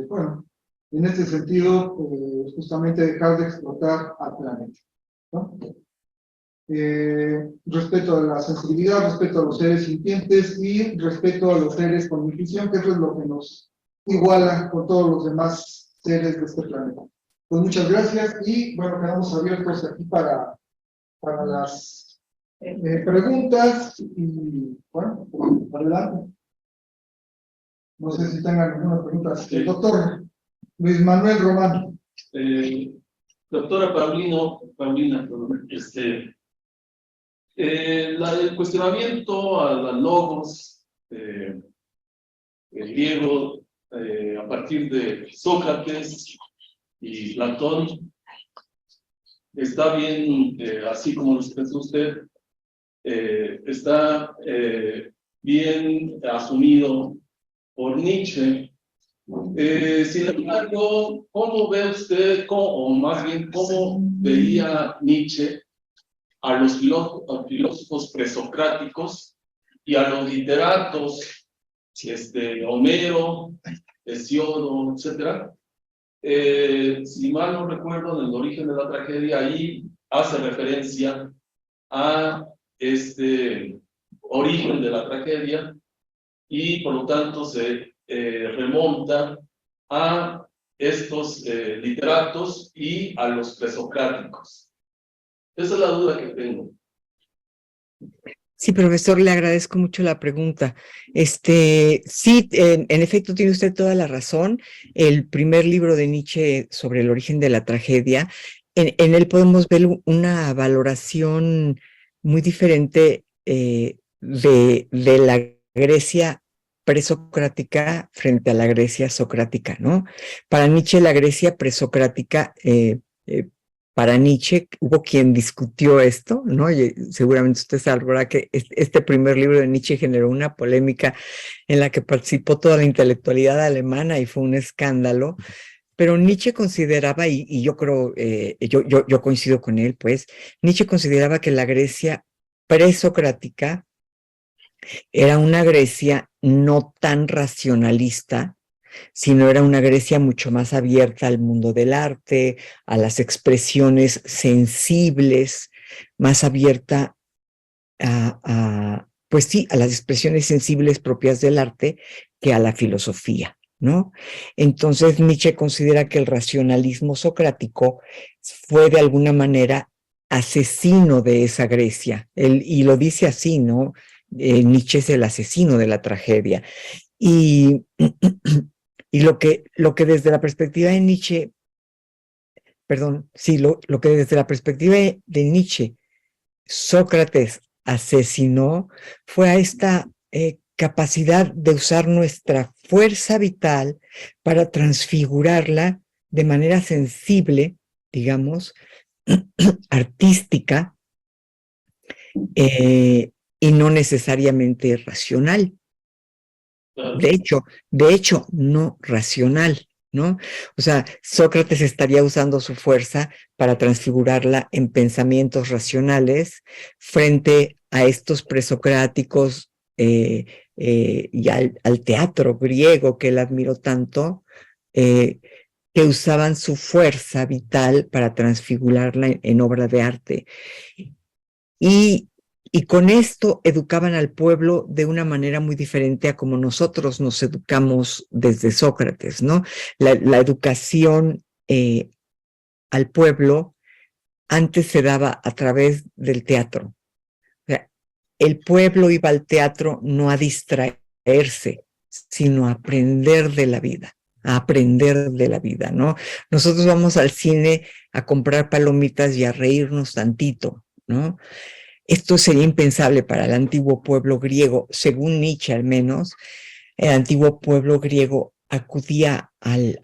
Speaker 1: bueno, en este sentido, justamente dejar de explotar al planeta, ¿no? Respeto a la sensibilidad, respeto a los seres sintientes y respeto a los seres con intuición, que eso es lo que nos iguala con todos los demás seres de este planeta. Pues muchas gracias y bueno, quedamos abiertos aquí para las preguntas y bueno, adelante. No sé si tengan alguna pregunta. Doctor Luis Manuel Román.
Speaker 3: Doctora Paulina, perdón, el cuestionamiento a las logos griego a partir de Sócrates y Platón está bien, así como lo expresó usted, está bien asumido por Nietzsche. Sin embargo, ¿cómo ve usted, o más bien, cómo veía Nietzsche a los filósofos presocráticos y a los literatos, Homero, Hesiodo, etcétera? Si mal no recuerdo, en el origen de la tragedia, ahí hace referencia a este origen de la tragedia y por lo tanto se remonta a estos literatos y a los presocráticos. Esa es la duda que tengo.
Speaker 2: Sí, profesor, le agradezco mucho la pregunta. Sí, en efecto, tiene usted toda la razón. El primer libro de Nietzsche sobre el origen de la tragedia, en él podemos ver una valoración muy diferente de la Grecia presocrática frente a la Grecia socrática, ¿no? Para Nietzsche, la Grecia presocrática para Nietzsche, hubo quien discutió esto, ¿no? Y seguramente usted sabrá que este primer libro de Nietzsche generó una polémica en la que participó toda la intelectualidad alemana y fue un escándalo. Pero Nietzsche consideraba, y yo creo, yo coincido con él, pues, Nietzsche consideraba que la Grecia presocrática era una Grecia no tan racionalista, sino era una Grecia mucho más abierta al mundo del arte, a las expresiones sensibles, más abierta pues sí, a las expresiones sensibles propias del arte que a la filosofía, ¿no? Entonces Nietzsche considera que el racionalismo socrático fue de alguna manera asesino de esa Grecia, y lo dice así, ¿no? Nietzsche es el asesino de la tragedia. Y, y lo que desde la perspectiva de Nietzsche, perdón, sí, lo que desde la perspectiva de Nietzsche, Sócrates asesinó fue a esta capacidad de usar nuestra fuerza vital para transfigurarla de manera sensible, digamos, artística, y no necesariamente racional. De hecho, no racional, ¿no? O sea, Sócrates estaría usando su fuerza para transfigurarla en pensamientos racionales frente a estos presocráticos y al teatro griego que él admiró tanto, que usaban su fuerza vital para transfigurarla en obra de arte. Y con esto educaban al pueblo de una manera muy diferente a como nosotros nos educamos desde Sócrates, ¿no? La educación al pueblo antes se daba a través del teatro. O sea, el pueblo iba al teatro no a distraerse, sino a aprender de la vida, ¿no? Nosotros vamos al cine a comprar palomitas y a reírnos tantito, ¿no? Esto sería impensable para el antiguo pueblo griego, según Nietzsche al menos. El antiguo pueblo griego acudía al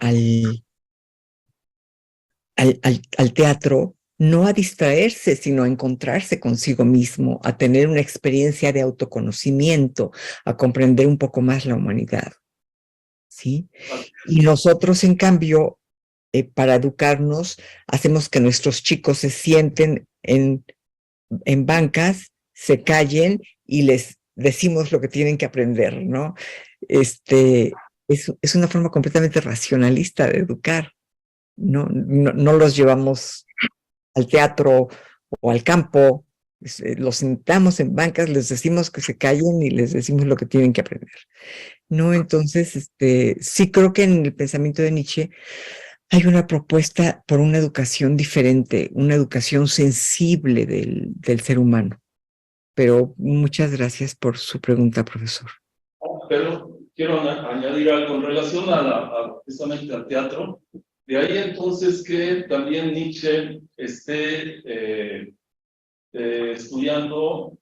Speaker 2: teatro no a distraerse, sino a encontrarse consigo mismo, a tener una experiencia de autoconocimiento, a comprender un poco más la humanidad, ¿sí? Y nosotros, en cambio, para educarnos, hacemos que nuestros chicos se sienten en bancas, se callen y les decimos lo que tienen que aprender, ¿no? Es una forma completamente racionalista de educar. No los llevamos al teatro o al campo, los sentamos en bancas, les decimos que se callen y les decimos lo que tienen que aprender. No, entonces, sí creo que en el pensamiento de Nietzsche hay una propuesta por una educación diferente, una educación sensible del ser humano. Pero muchas gracias por su pregunta, profesor.
Speaker 3: Pero quiero añadir algo en relación precisamente al teatro. De ahí entonces que también Nietzsche esté estudiando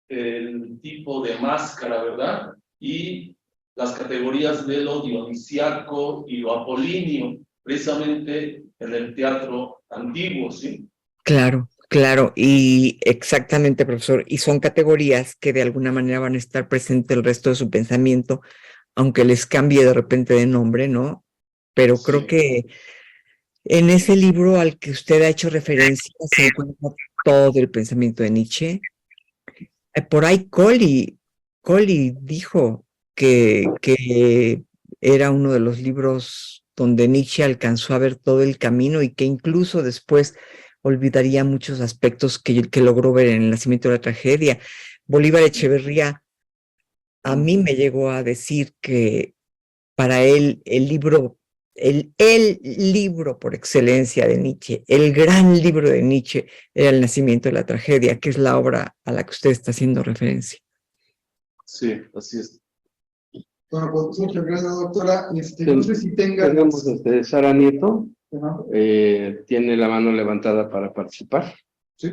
Speaker 3: el tipo de máscara, ¿verdad? Y las categorías de lo dionisiaco y lo apolíneo, precisamente en el teatro antiguo, ¿sí?
Speaker 2: Claro, claro, y exactamente, profesor, y son categorías que de alguna manera van a estar presentes el resto de su pensamiento, aunque les cambie de repente de nombre, ¿no? Pero
Speaker 3: Sí.
Speaker 2: creo que en ese libro al que usted ha hecho referencia se encuentra todo el pensamiento de Nietzsche. Por ahí Colli dijo que era uno de los libros donde Nietzsche alcanzó a ver todo el camino y que incluso después olvidaría muchos aspectos que logró ver en el nacimiento de la tragedia. Bolívar Echeverría a mí me llegó a decir que para él el libro por excelencia de Nietzsche, el gran libro de Nietzsche, era El nacimiento de la tragedia, que es la obra a la que usted está haciendo referencia.
Speaker 3: Sí, así es.
Speaker 1: Bueno, pues muchas gracias, doctora. No sé si
Speaker 4: Tenemos Sara Nieto,
Speaker 1: Ajá.
Speaker 4: tiene la mano levantada para participar.
Speaker 1: Sí.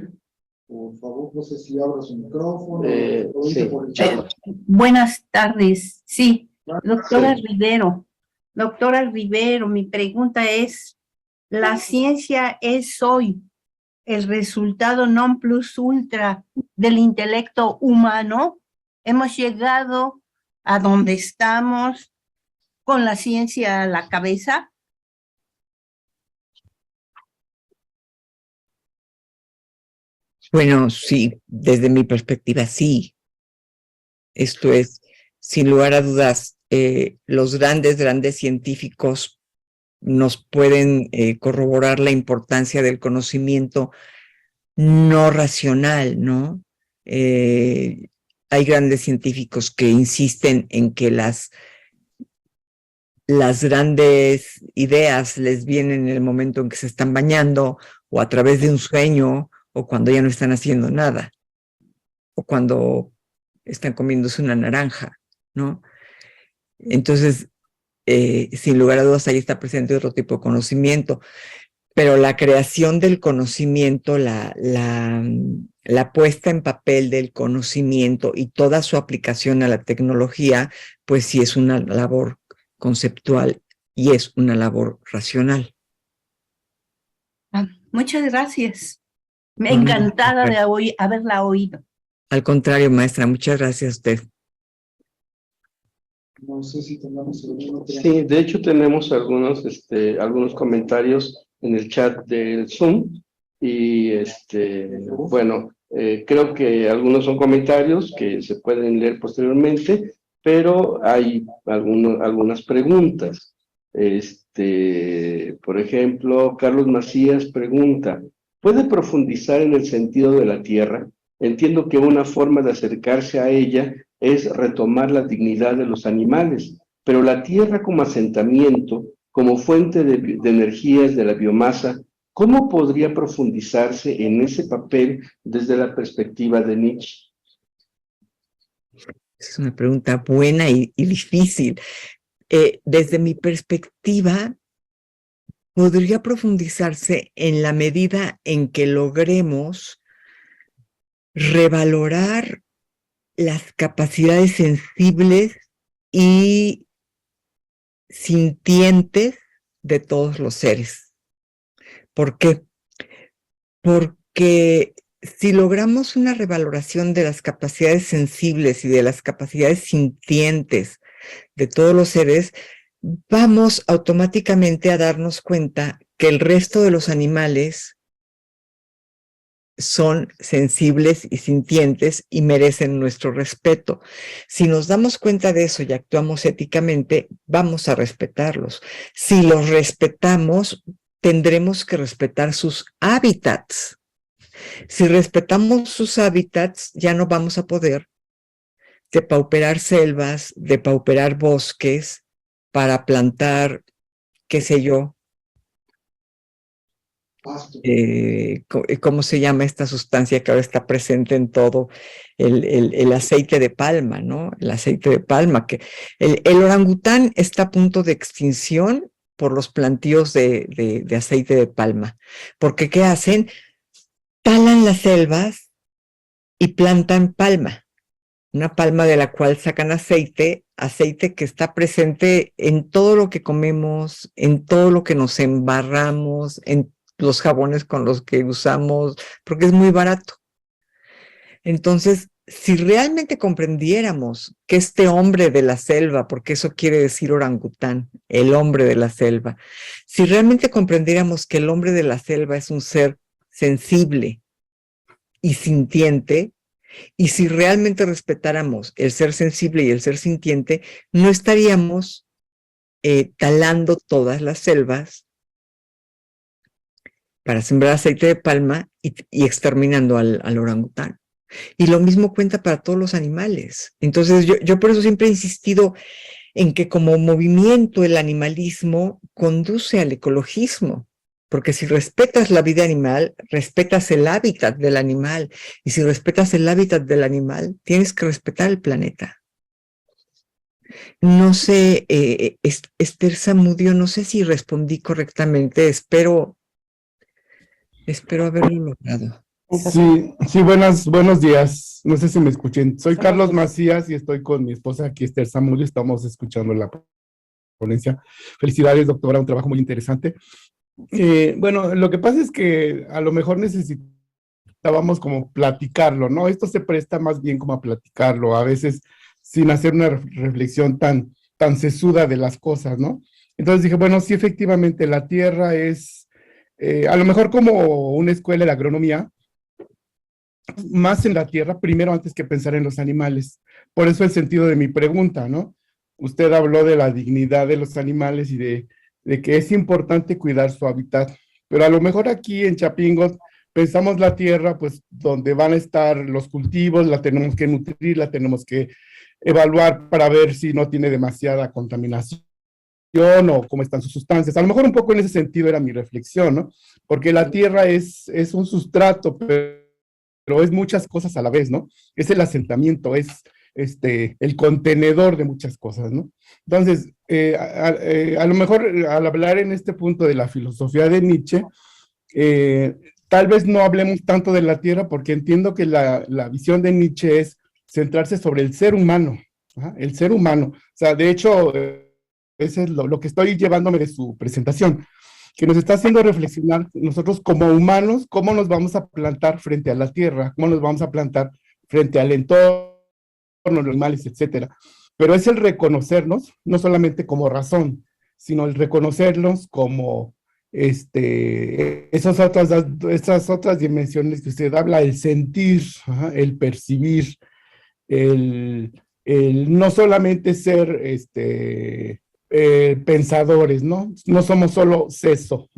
Speaker 1: Por favor, no sé si abra su micrófono o dice
Speaker 4: Sí.
Speaker 1: por el chat.
Speaker 5: Buenas tardes, sí, doctora
Speaker 4: Sí.
Speaker 5: Rivero. Doctora Rivero, mi pregunta es, ¿la ciencia es hoy el resultado non plus ultra del intelecto humano? ¿Hemos llegado a donde estamos con la ciencia a la cabeza?
Speaker 2: Bueno, sí, desde mi perspectiva, sí. Esto es, sin lugar a dudas, los grandes científicos nos pueden corroborar la importancia del conocimiento no racional, ¿no? Hay grandes científicos que insisten en que las grandes ideas les vienen en el momento en que se están bañando, o a través de un sueño, o cuando ya no están haciendo nada, o cuando están comiéndose una naranja, ¿no? Entonces, sin lugar a dudas, ahí está presente otro tipo de conocimiento, pero la creación del conocimiento, la puesta en papel del conocimiento y toda su aplicación a la tecnología, pues sí es una labor conceptual y es una labor racional.
Speaker 5: Muchas gracias. Me
Speaker 2: Por
Speaker 5: encantada de haberla oído.
Speaker 2: Al contrario, maestra, muchas gracias a usted.
Speaker 1: No sé si tengamos alguna otra.
Speaker 4: Sí, de hecho tenemos algunos comentarios en el chat del Zoom y bueno, creo que algunos son comentarios que se pueden leer posteriormente, pero hay algunas preguntas. Por ejemplo, Carlos Macías pregunta, ¿puede profundizar en el sentido de la Tierra? Entiendo que una forma de acercarse a ella es retomar la dignidad de los animales, pero la Tierra como asentamiento, como fuente de energías de la biomasa, ¿cómo podría profundizarse en ese papel desde la perspectiva de Nietzsche?
Speaker 2: Es una pregunta buena y difícil. Desde mi perspectiva, podría profundizarse en la medida en que logremos revalorar las capacidades sensibles y sintientes de todos los seres. ¿Por qué? Porque si logramos una revaloración de las capacidades sensibles y de las capacidades sintientes de todos los seres, vamos automáticamente a darnos cuenta que el resto de los animales son sensibles y sintientes y merecen nuestro respeto. Si nos damos cuenta de eso y actuamos éticamente, vamos a respetarlos. Si los respetamos, tendremos que respetar sus hábitats. Si respetamos sus hábitats, ya no vamos a poder depauperar selvas, depauperar bosques para plantar, qué sé yo, ¿cómo se llama esta sustancia que ahora está presente en todo? El aceite de palma, ¿no? El aceite de palma, que el orangután está a punto de extinción por los plantíos de aceite de palma. Porque ¿qué hacen? Talan las selvas y plantan palma. Una palma de la cual sacan aceite que está presente en todo lo que comemos, en todo lo que nos embarramos, en los jabones con los que usamos, porque es muy barato. Entonces, si realmente comprendiéramos que este hombre de la selva, porque eso quiere decir orangután, el hombre de la selva, si realmente comprendiéramos que el hombre de la selva es un ser sensible y sintiente, y si realmente respetáramos el ser sensible y el ser sintiente, no estaríamos talando todas las selvas para sembrar aceite de palma y exterminando al orangután. Y lo mismo cuenta para todos los animales. Entonces yo por eso siempre he insistido en que como movimiento el animalismo conduce al ecologismo, porque si respetas la vida animal, respetas el hábitat del animal, y si respetas el hábitat del animal, tienes que respetar el planeta. No sé, Esther Zamudio, no sé si respondí correctamente, espero haberlo logrado.
Speaker 6: Sí, buenos días. No sé si me escuchen. Soy Carlos Macías y estoy con mi esposa aquí, Esther Zamudio. Estamos escuchando la ponencia. Felicidades, doctora, un trabajo muy interesante. Bueno, lo que pasa es que a lo mejor necesitábamos como platicarlo, ¿no? Esto se presta más bien como a platicarlo, a veces sin hacer una reflexión tan sesuda de las cosas, ¿no? Entonces dije, bueno, sí, efectivamente, la Tierra es a lo mejor como una escuela de agronomía, más en la tierra, primero antes que pensar en los animales. Por eso el sentido de mi pregunta, ¿no? Usted habló de la dignidad de los animales y de que es importante cuidar su hábitat, pero a lo mejor aquí en Chapingo pensamos la tierra, pues donde van a estar los cultivos, la tenemos que nutrir, la tenemos que evaluar para ver si no tiene demasiada contaminación o cómo están sus sustancias. A lo mejor un poco en ese sentido era mi reflexión, ¿no? Porque la tierra es un sustrato, pero es muchas cosas a la vez, ¿no? Es el asentamiento, es el contenedor de muchas cosas, ¿no? Entonces, a lo mejor al hablar en este punto de la filosofía de Nietzsche, tal vez no hablemos tanto de la tierra porque entiendo que la visión de Nietzsche es centrarse sobre el ser humano, ¿ah? El ser humano. O sea, de hecho, ese es lo que estoy llevándome de su presentación, que nos está haciendo reflexionar nosotros como humanos, cómo nos vamos a plantar frente a la tierra, cómo nos vamos a plantar frente al entorno, los animales, etcétera. Pero es el reconocernos, no solamente como razón, sino el reconocernos como esas otras dimensiones que usted habla, el sentir, el percibir, el no solamente ser pensadores, ¿no? No somos solo seso.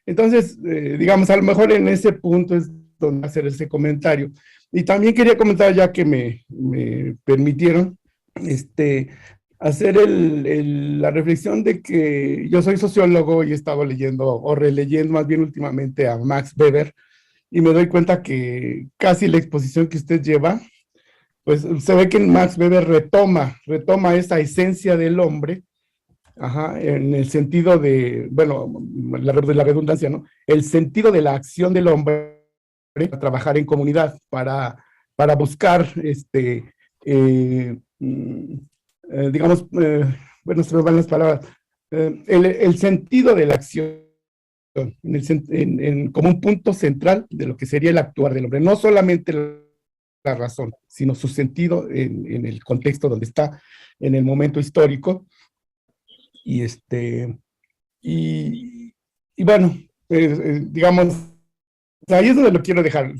Speaker 6: Entonces, digamos, a lo mejor en ese punto es donde hacer ese comentario. Y también quería comentar, ya que me permitieron, hacer la reflexión de que yo soy sociólogo y he estado leyendo, o releyendo más bien últimamente a Max Weber, y me doy cuenta que casi la exposición que usted lleva, pues se ve que Max Weber retoma esa esencia del hombre, en el sentido de, bueno, la redundancia, ¿no? El sentido de la acción del hombre para trabajar en comunidad, para buscar, digamos, bueno, se me van las palabras, el sentido de la acción, como un punto central de lo que sería el actuar del hombre, no solamente la razón, sino su sentido en el contexto donde está, en el momento histórico. Y y bueno, digamos, ahí es donde lo quiero dejar.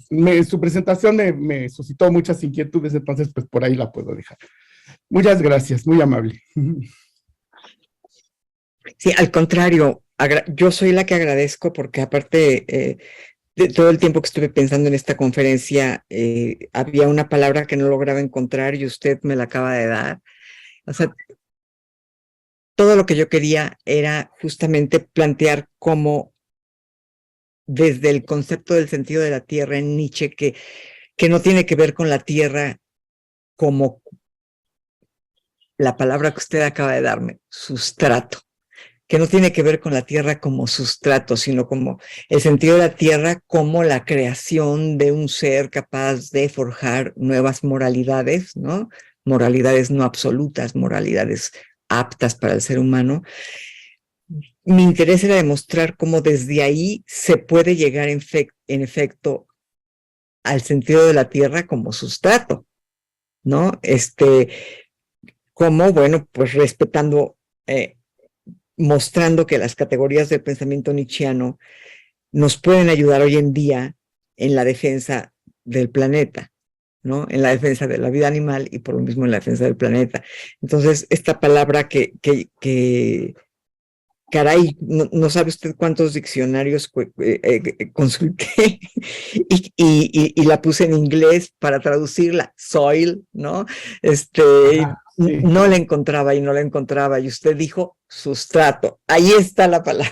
Speaker 6: Su presentación me suscitó muchas inquietudes, entonces pues por ahí la puedo dejar. Muchas gracias, muy amable.
Speaker 2: Sí, al contrario, yo soy la que agradezco porque aparte de todo el tiempo que estuve pensando en esta conferencia, había una palabra que no lograba encontrar y usted me la acaba de dar. O sea, todo lo que yo quería era justamente plantear cómo desde el concepto del sentido de la tierra en Nietzsche, que no tiene que ver con la tierra como la palabra que usted acaba de darme, sustrato, que no tiene que ver con la tierra como sustrato, sino como el sentido de la tierra como la creación de un ser capaz de forjar nuevas moralidades, ¿no? Moralidades no absolutas, moralidades aptas para el ser humano. Mi interés era demostrar cómo desde ahí se puede llegar en efecto al sentido de la tierra como sustrato, ¿no? Como, bueno, pues respetando, mostrando que las categorías del pensamiento nietzscheano nos pueden ayudar hoy en día en la defensa del planeta, ¿no? En la defensa de la vida animal y por lo mismo en la defensa del planeta. Entonces, esta palabra caray, no sabe usted cuántos diccionarios consulté y la puse en inglés para traducirla, soil, ¿no?
Speaker 6: Sí.
Speaker 2: No la encontraba y usted dijo sustrato. Ahí está la palabra,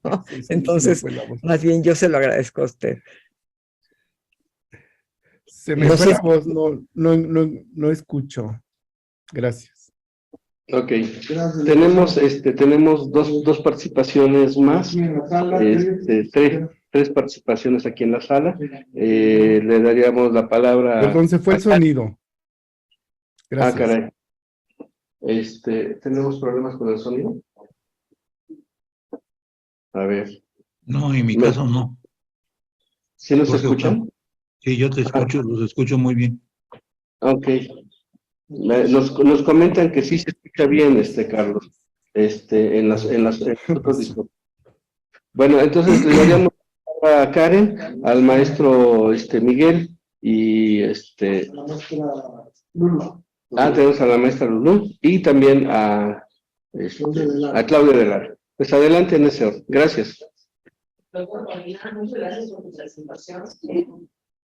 Speaker 2: ¿no?
Speaker 6: Sí,
Speaker 2: Entonces, más bien yo se lo agradezco a usted.
Speaker 6: Se me fue la voz, no escucho. Gracias.
Speaker 4: Ok, tenemos dos participaciones más, tres participaciones aquí en la sala. Le daríamos la palabra.
Speaker 6: Perdón, se fue el sonido. Gracias.
Speaker 4: Ah, caray. ¿Tenemos problemas con el sonido? A ver.
Speaker 7: No, en mi caso no.
Speaker 4: ¿Sí nos escuchan?
Speaker 7: Sí, yo te escucho, los escucho muy bien.
Speaker 4: Ok. Nos comentan que sí se escucha bien, Carlos, en los otros discos. Bueno, entonces le daríamos a Karen, al maestro Miguel, y
Speaker 1: La maestra Lulu.
Speaker 4: tenemos a la maestra Lulú y también a Claudia de Lara. Pues adelante en ese orden. Gracias.
Speaker 8: Doctor Molina, muchas gracias por tu presentación.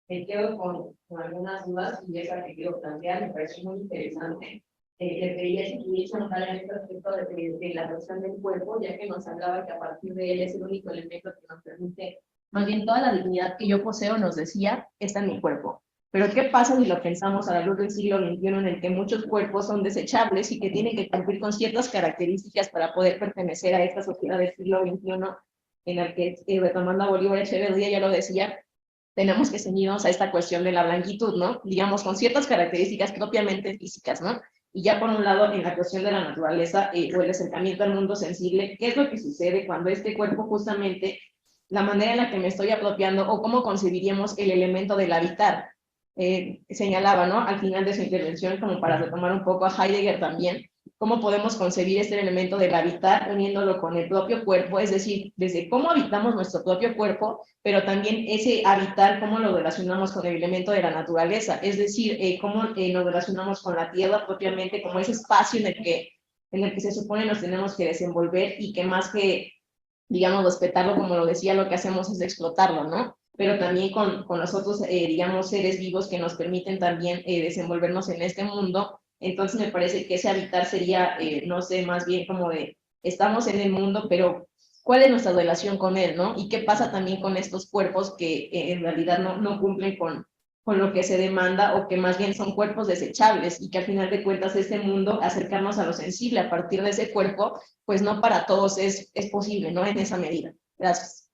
Speaker 8: Me quedo con algunas dudas y esa que quiero plantear, me parece muy interesante. Le pediría si pudiese notar en este aspecto de la cuestión del cuerpo, ya que nos hablaba que a partir de él es el único elemento que nos permite, más bien toda la dignidad que yo poseo, nos decía, está en mi cuerpo. Pero ¿qué pasa si lo pensamos a la luz del siglo XXI, en el que muchos cuerpos son desechables y que tienen que cumplir con ciertas características para poder pertenecer a esta sociedad del siglo XXI, en el que, retomando a Bolívar Echeverría, ya lo decía, tenemos que ceñirnos a esta cuestión de la blanquitud, ¿no? Digamos, con ciertas características propiamente físicas, ¿no? Y ya por un lado, en la cuestión de la naturaleza o el acercamiento al mundo sensible, ¿qué es lo que sucede cuando este cuerpo justamente, la manera en la que me estoy apropiando o cómo concebiríamos el elemento del habitar? Señalaba, ¿no? Al final de su intervención, como para retomar un poco a Heidegger también, cómo podemos concebir este elemento del habitar uniéndolo con el propio cuerpo, es decir, desde cómo habitamos nuestro propio cuerpo, pero también ese habitar, cómo lo relacionamos con el elemento de la naturaleza, es decir, cómo nos relacionamos con la tierra propiamente, como ese espacio en el que se supone nos tenemos que desenvolver y que más que, digamos, respetarlo, como lo decía, lo que hacemos es explotarlo, ¿no? Pero también con los otros, digamos, seres vivos que nos permiten también desenvolvernos en este mundo. Entonces me parece que ese habitar sería, no sé, más bien como de, estamos en el mundo, pero ¿cuál es nuestra relación con él, no? Y qué pasa también con estos cuerpos que en realidad no cumplen con lo que se demanda o que más bien son cuerpos desechables y que al final de cuentas este mundo, acercarnos a lo sensible a partir de ese cuerpo, pues no para todos es posible, ¿no? En esa medida. Gracias.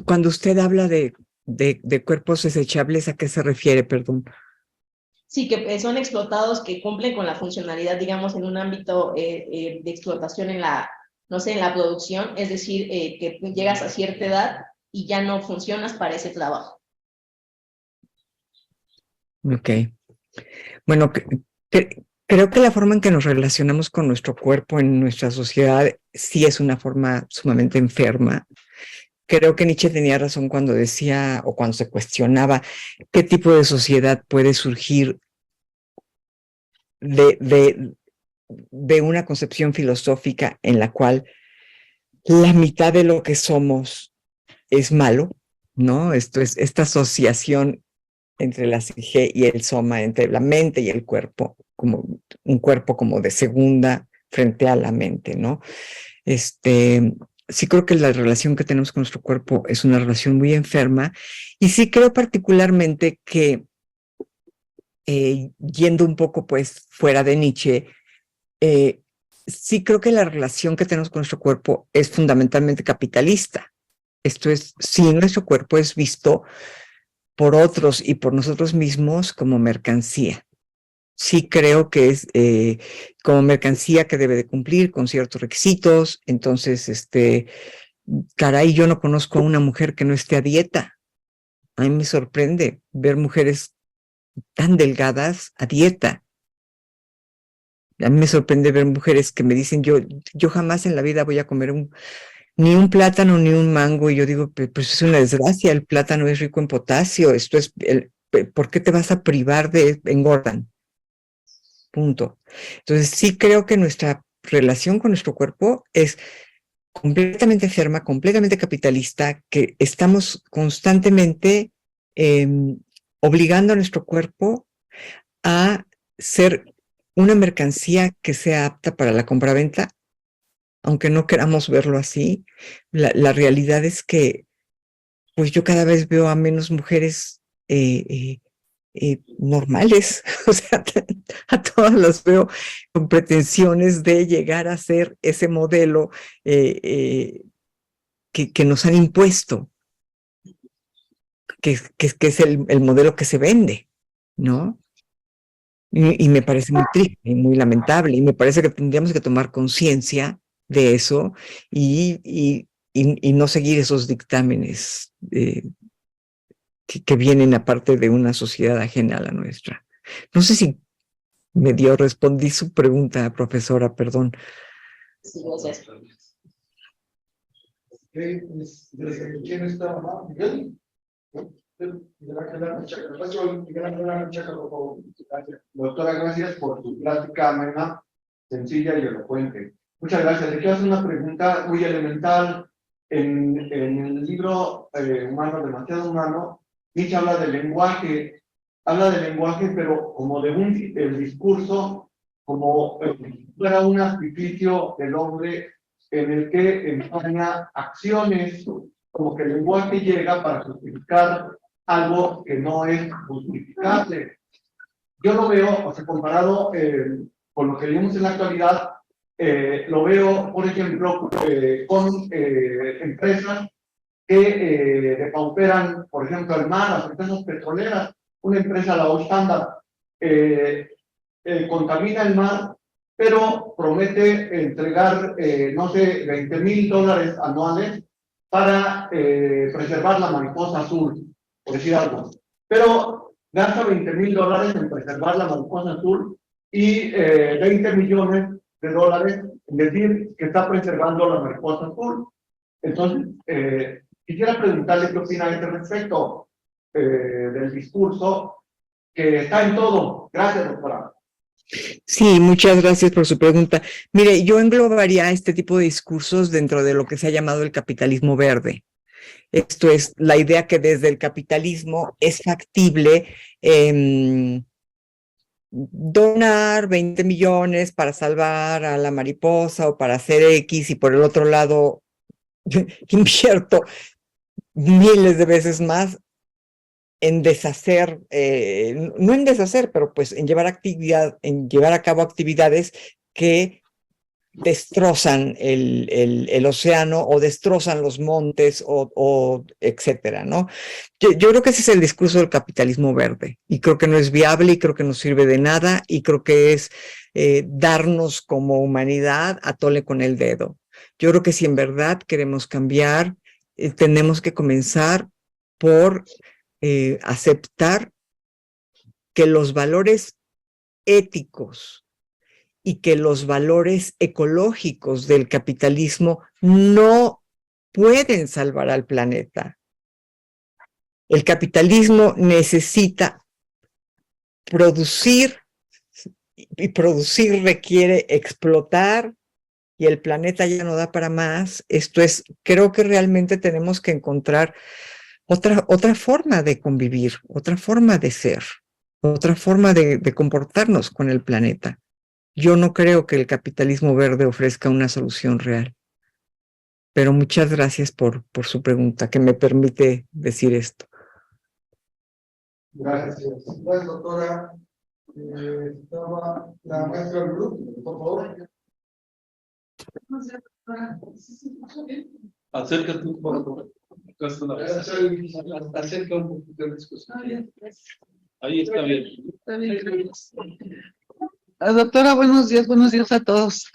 Speaker 2: Cuando usted habla de cuerpos desechables, ¿a qué se refiere? Perdón.
Speaker 8: Sí, que son explotados, que cumplen con la funcionalidad, digamos, en un ámbito de explotación en la, no sé, en la producción, es decir, que llegas a cierta edad y ya no funcionas para ese trabajo.
Speaker 2: Ok. Bueno, creo que la forma en que nos relacionamos con nuestro cuerpo en nuestra sociedad sí es una forma sumamente enferma. Creo que Nietzsche tenía razón cuando decía o cuando se cuestionaba qué tipo de sociedad puede surgir de una concepción filosófica en la cual la mitad de lo que somos es malo, ¿no? Esto es esta asociación entre la psique y el soma, entre la mente y el cuerpo, como un cuerpo como de segunda frente a la mente, ¿no? Sí creo que la relación que tenemos con nuestro cuerpo es una relación muy enferma y sí creo particularmente que yendo un poco pues fuera de Nietzsche, sí creo que la relación que tenemos con nuestro cuerpo es fundamentalmente capitalista. Esto es, si nuestro cuerpo es visto por otros y por nosotros mismos como mercancía. Sí creo que es como mercancía que debe de cumplir con ciertos requisitos. Entonces, caray, yo no conozco a una mujer que no esté a dieta. A mí me sorprende ver mujeres tan delgadas a dieta. A mí me sorprende ver mujeres que me dicen, yo jamás en la vida voy a comer ni un plátano ni un mango. Y yo digo, pues es una desgracia, el plátano es rico en potasio. ¿Por qué te vas a privar de engordan? Punto. Entonces, sí creo que nuestra relación con nuestro cuerpo es completamente enferma, completamente capitalista, que estamos constantemente obligando a nuestro cuerpo a ser una mercancía que sea apta para la compraventa, aunque no queramos verlo así. La realidad es que pues yo cada vez veo a menos mujeres normales, o sea, a todas las veo con pretensiones de llegar a ser ese modelo que nos han impuesto, que es el modelo que se vende, ¿no? Y me parece muy triste y muy lamentable, y me parece que tendríamos que tomar conciencia de eso y no seguir esos dictámenes que vienen aparte de una sociedad ajena a la nuestra. No sé si respondí su pregunta, profesora, perdón.
Speaker 8: Sí, gracias.
Speaker 1: ¿Desde quién estaba? ¿Miguel? Doctora, gracias por tu plática amena, sencilla y elocuente. Muchas gracias. Le quiero hacer una pregunta muy elemental. En el libro Humano, demasiado humano, Nietzsche habla del lenguaje, pero como de el discurso, como fuera un artificio del hombre en el que empaña acciones, como que el lenguaje llega para justificar algo que no es justificable. Yo lo veo, o sea, comparado con lo que vivimos en la actualidad, lo veo, por ejemplo, con empresas que depauperan, por ejemplo, el mar, las empresas petroleras. Una empresa, la Standard, contamina el mar, pero promete entregar, no sé, $20,000 anuales para preservar la mariposa azul, por decir algo. Pero gasta $20,000 en preservar la mariposa azul y $20 millones en decir que está preservando la mariposa azul. Entonces, quisiera preguntarle qué opina a este respecto del discurso que está en todo. Gracias, doctora.
Speaker 2: Sí, muchas gracias por su pregunta. Mire, yo englobaría este tipo de discursos dentro de lo que se ha llamado el capitalismo verde. Esto es la idea que desde el capitalismo es factible donar 20 millones para salvar a la mariposa o para hacer X, y por el otro lado invierto miles de veces más en deshacer, no en deshacer, pero pues en llevar a cabo actividades que destrozan el océano o destrozan los montes o etcétera, ¿no? Yo creo que ese es el discurso del capitalismo verde, y creo que no es viable, y creo que no sirve de nada, y creo que es darnos como humanidad a tole con el dedo. Yo creo que si en verdad queremos cambiar, tenemos que comenzar por aceptar que los valores éticos y que los valores ecológicos del capitalismo no pueden salvar al planeta. El capitalismo necesita producir, y producir requiere explotar, y el planeta ya no da para más. Esto es, creo que realmente tenemos que encontrar otra forma de convivir, otra forma de ser, otra forma de comportarnos con el planeta. Yo no creo que el capitalismo verde ofrezca una solución real. Pero muchas gracias por su pregunta, que me permite decir esto.
Speaker 1: Gracias. Gracias, doctora. Estaba la maestra del grupo, por favor.
Speaker 3: Acércate un poco.
Speaker 1: Acerca un poquito de discusión.
Speaker 3: Ahí está bien.
Speaker 9: Está bien, gracias. Doctora, buenos días a todos.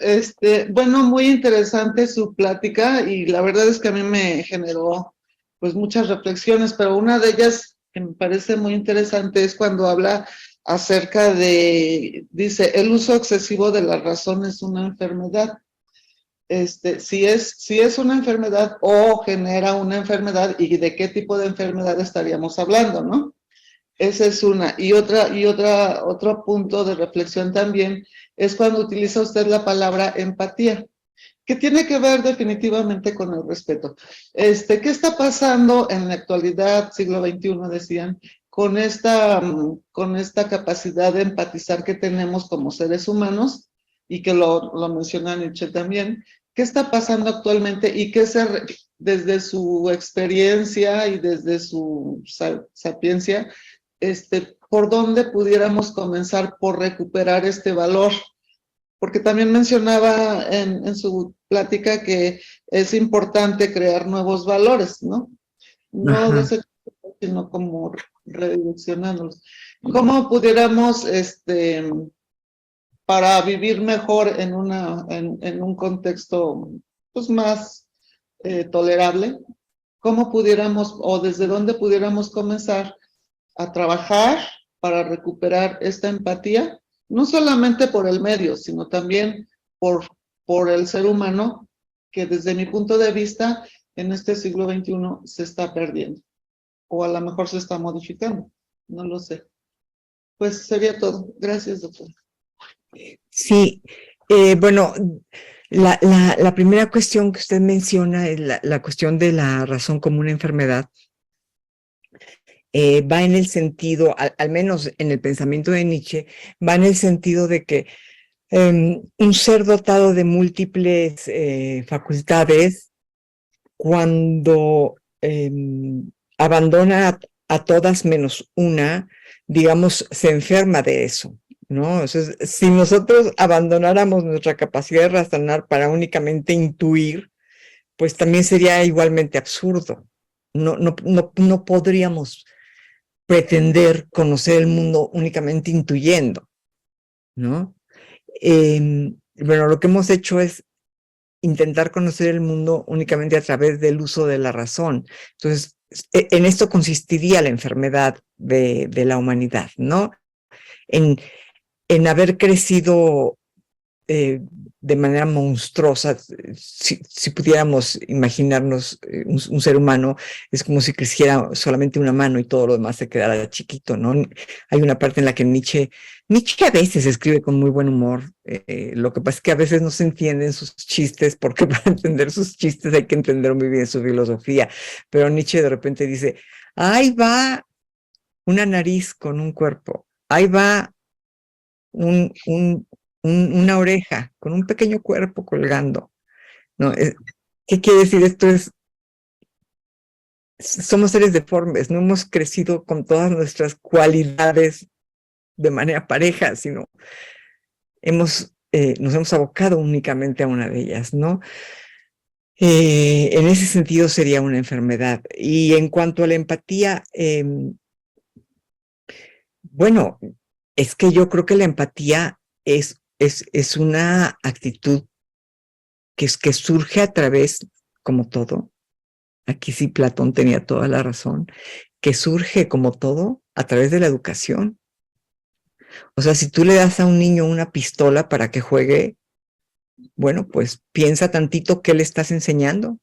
Speaker 9: Bueno, muy interesante su plática, y la verdad es que a mí me generó pues muchas reflexiones, pero una de ellas que me parece muy interesante es cuando habla acerca dice, el uso excesivo de la razón es una enfermedad. Si es una enfermedad o genera una enfermedad, y de qué tipo de enfermedad estaríamos hablando, ¿no? Esa es una. Y otro punto de reflexión también es cuando utiliza usted la palabra empatía, que tiene que ver definitivamente con el respeto. ¿Qué está pasando en la actualidad, siglo XXI, decían, con esta capacidad de empatizar que tenemos como seres humanos, y que lo menciona Nietzsche también? ¿Qué está pasando actualmente y qué desde su experiencia y desde su sapiencia, por dónde pudiéramos comenzar por recuperar este valor? Porque también mencionaba en su plática que es importante crear nuevos valores, ¿no? No desechándolos, sino como redireccionándolos. ¿Cómo pudiéramos, para vivir mejor en un contexto pues más tolerable, cómo pudiéramos, o desde dónde pudiéramos comenzar a trabajar para recuperar esta empatía, no solamente por el medio, sino también por el ser humano, que desde mi punto de vista en este siglo XXI se está perdiendo? o a lo mejor se está modificando, no lo sé. Pues sería todo. Gracias, doctor.
Speaker 2: Sí, bueno, la primera cuestión que usted menciona es la cuestión de la razón como una enfermedad. Va en el sentido, al menos en el pensamiento de Nietzsche, va en el sentido de que un ser dotado de múltiples facultades, cuando abandona a todas menos una, digamos, se enferma de eso, ¿no? Entonces, si nosotros abandonáramos nuestra capacidad de razonar para únicamente intuir, pues también sería igualmente absurdo. No podríamos pretender conocer el mundo únicamente intuyendo, ¿no? Bueno, lo que hemos hecho es intentar conocer el mundo únicamente a través del uso de la razón. Entonces, en esto consistiría la enfermedad de la humanidad, ¿no? En haber crecido de manera monstruosa. Si pudiéramos imaginarnos un ser humano, es como si creciera solamente una mano y todo lo demás se quedara chiquito, ¿no? Hay una parte en la que Nietzsche a veces escribe con muy buen humor. Lo que pasa es que a veces no se entienden sus chistes, porque para entender sus chistes hay que entender muy bien su filosofía. Pero Nietzsche de repente dice, ahí va una nariz con un cuerpo, ahí va una oreja con un pequeño cuerpo colgando, ¿no? ¿Qué quiere decir esto? Somos seres deformes, no hemos crecido con todas nuestras cualidades de manera pareja, sino nos hemos abocado únicamente a una de ellas, ¿no? En ese sentido sería una enfermedad. Y en cuanto a la empatía, bueno, es que yo creo que la empatía es una actitud que surge a través, como todo, aquí sí Platón tenía toda la razón, que surge como todo a través de la educación. O sea, si tú le das a un niño una pistola para que juegue, bueno, pues piensa tantito qué le estás enseñando.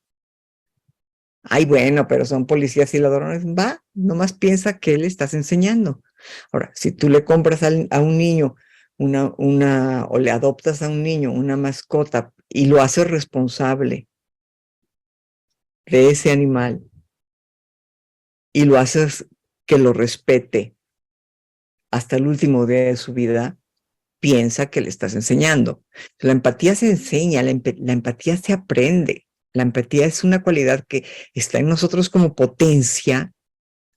Speaker 2: Ay, bueno, pero son policías y ladrones. Va, nomás piensa qué le estás enseñando. Ahora, si tú le compras a un niño o le adoptas a un niño una mascota y lo haces responsable de ese animal y lo haces que lo respete hasta el último día de su vida, piensa que le estás enseñando. La empatía se enseña, la empatía se aprende. La empatía es una cualidad que está en nosotros como potencia,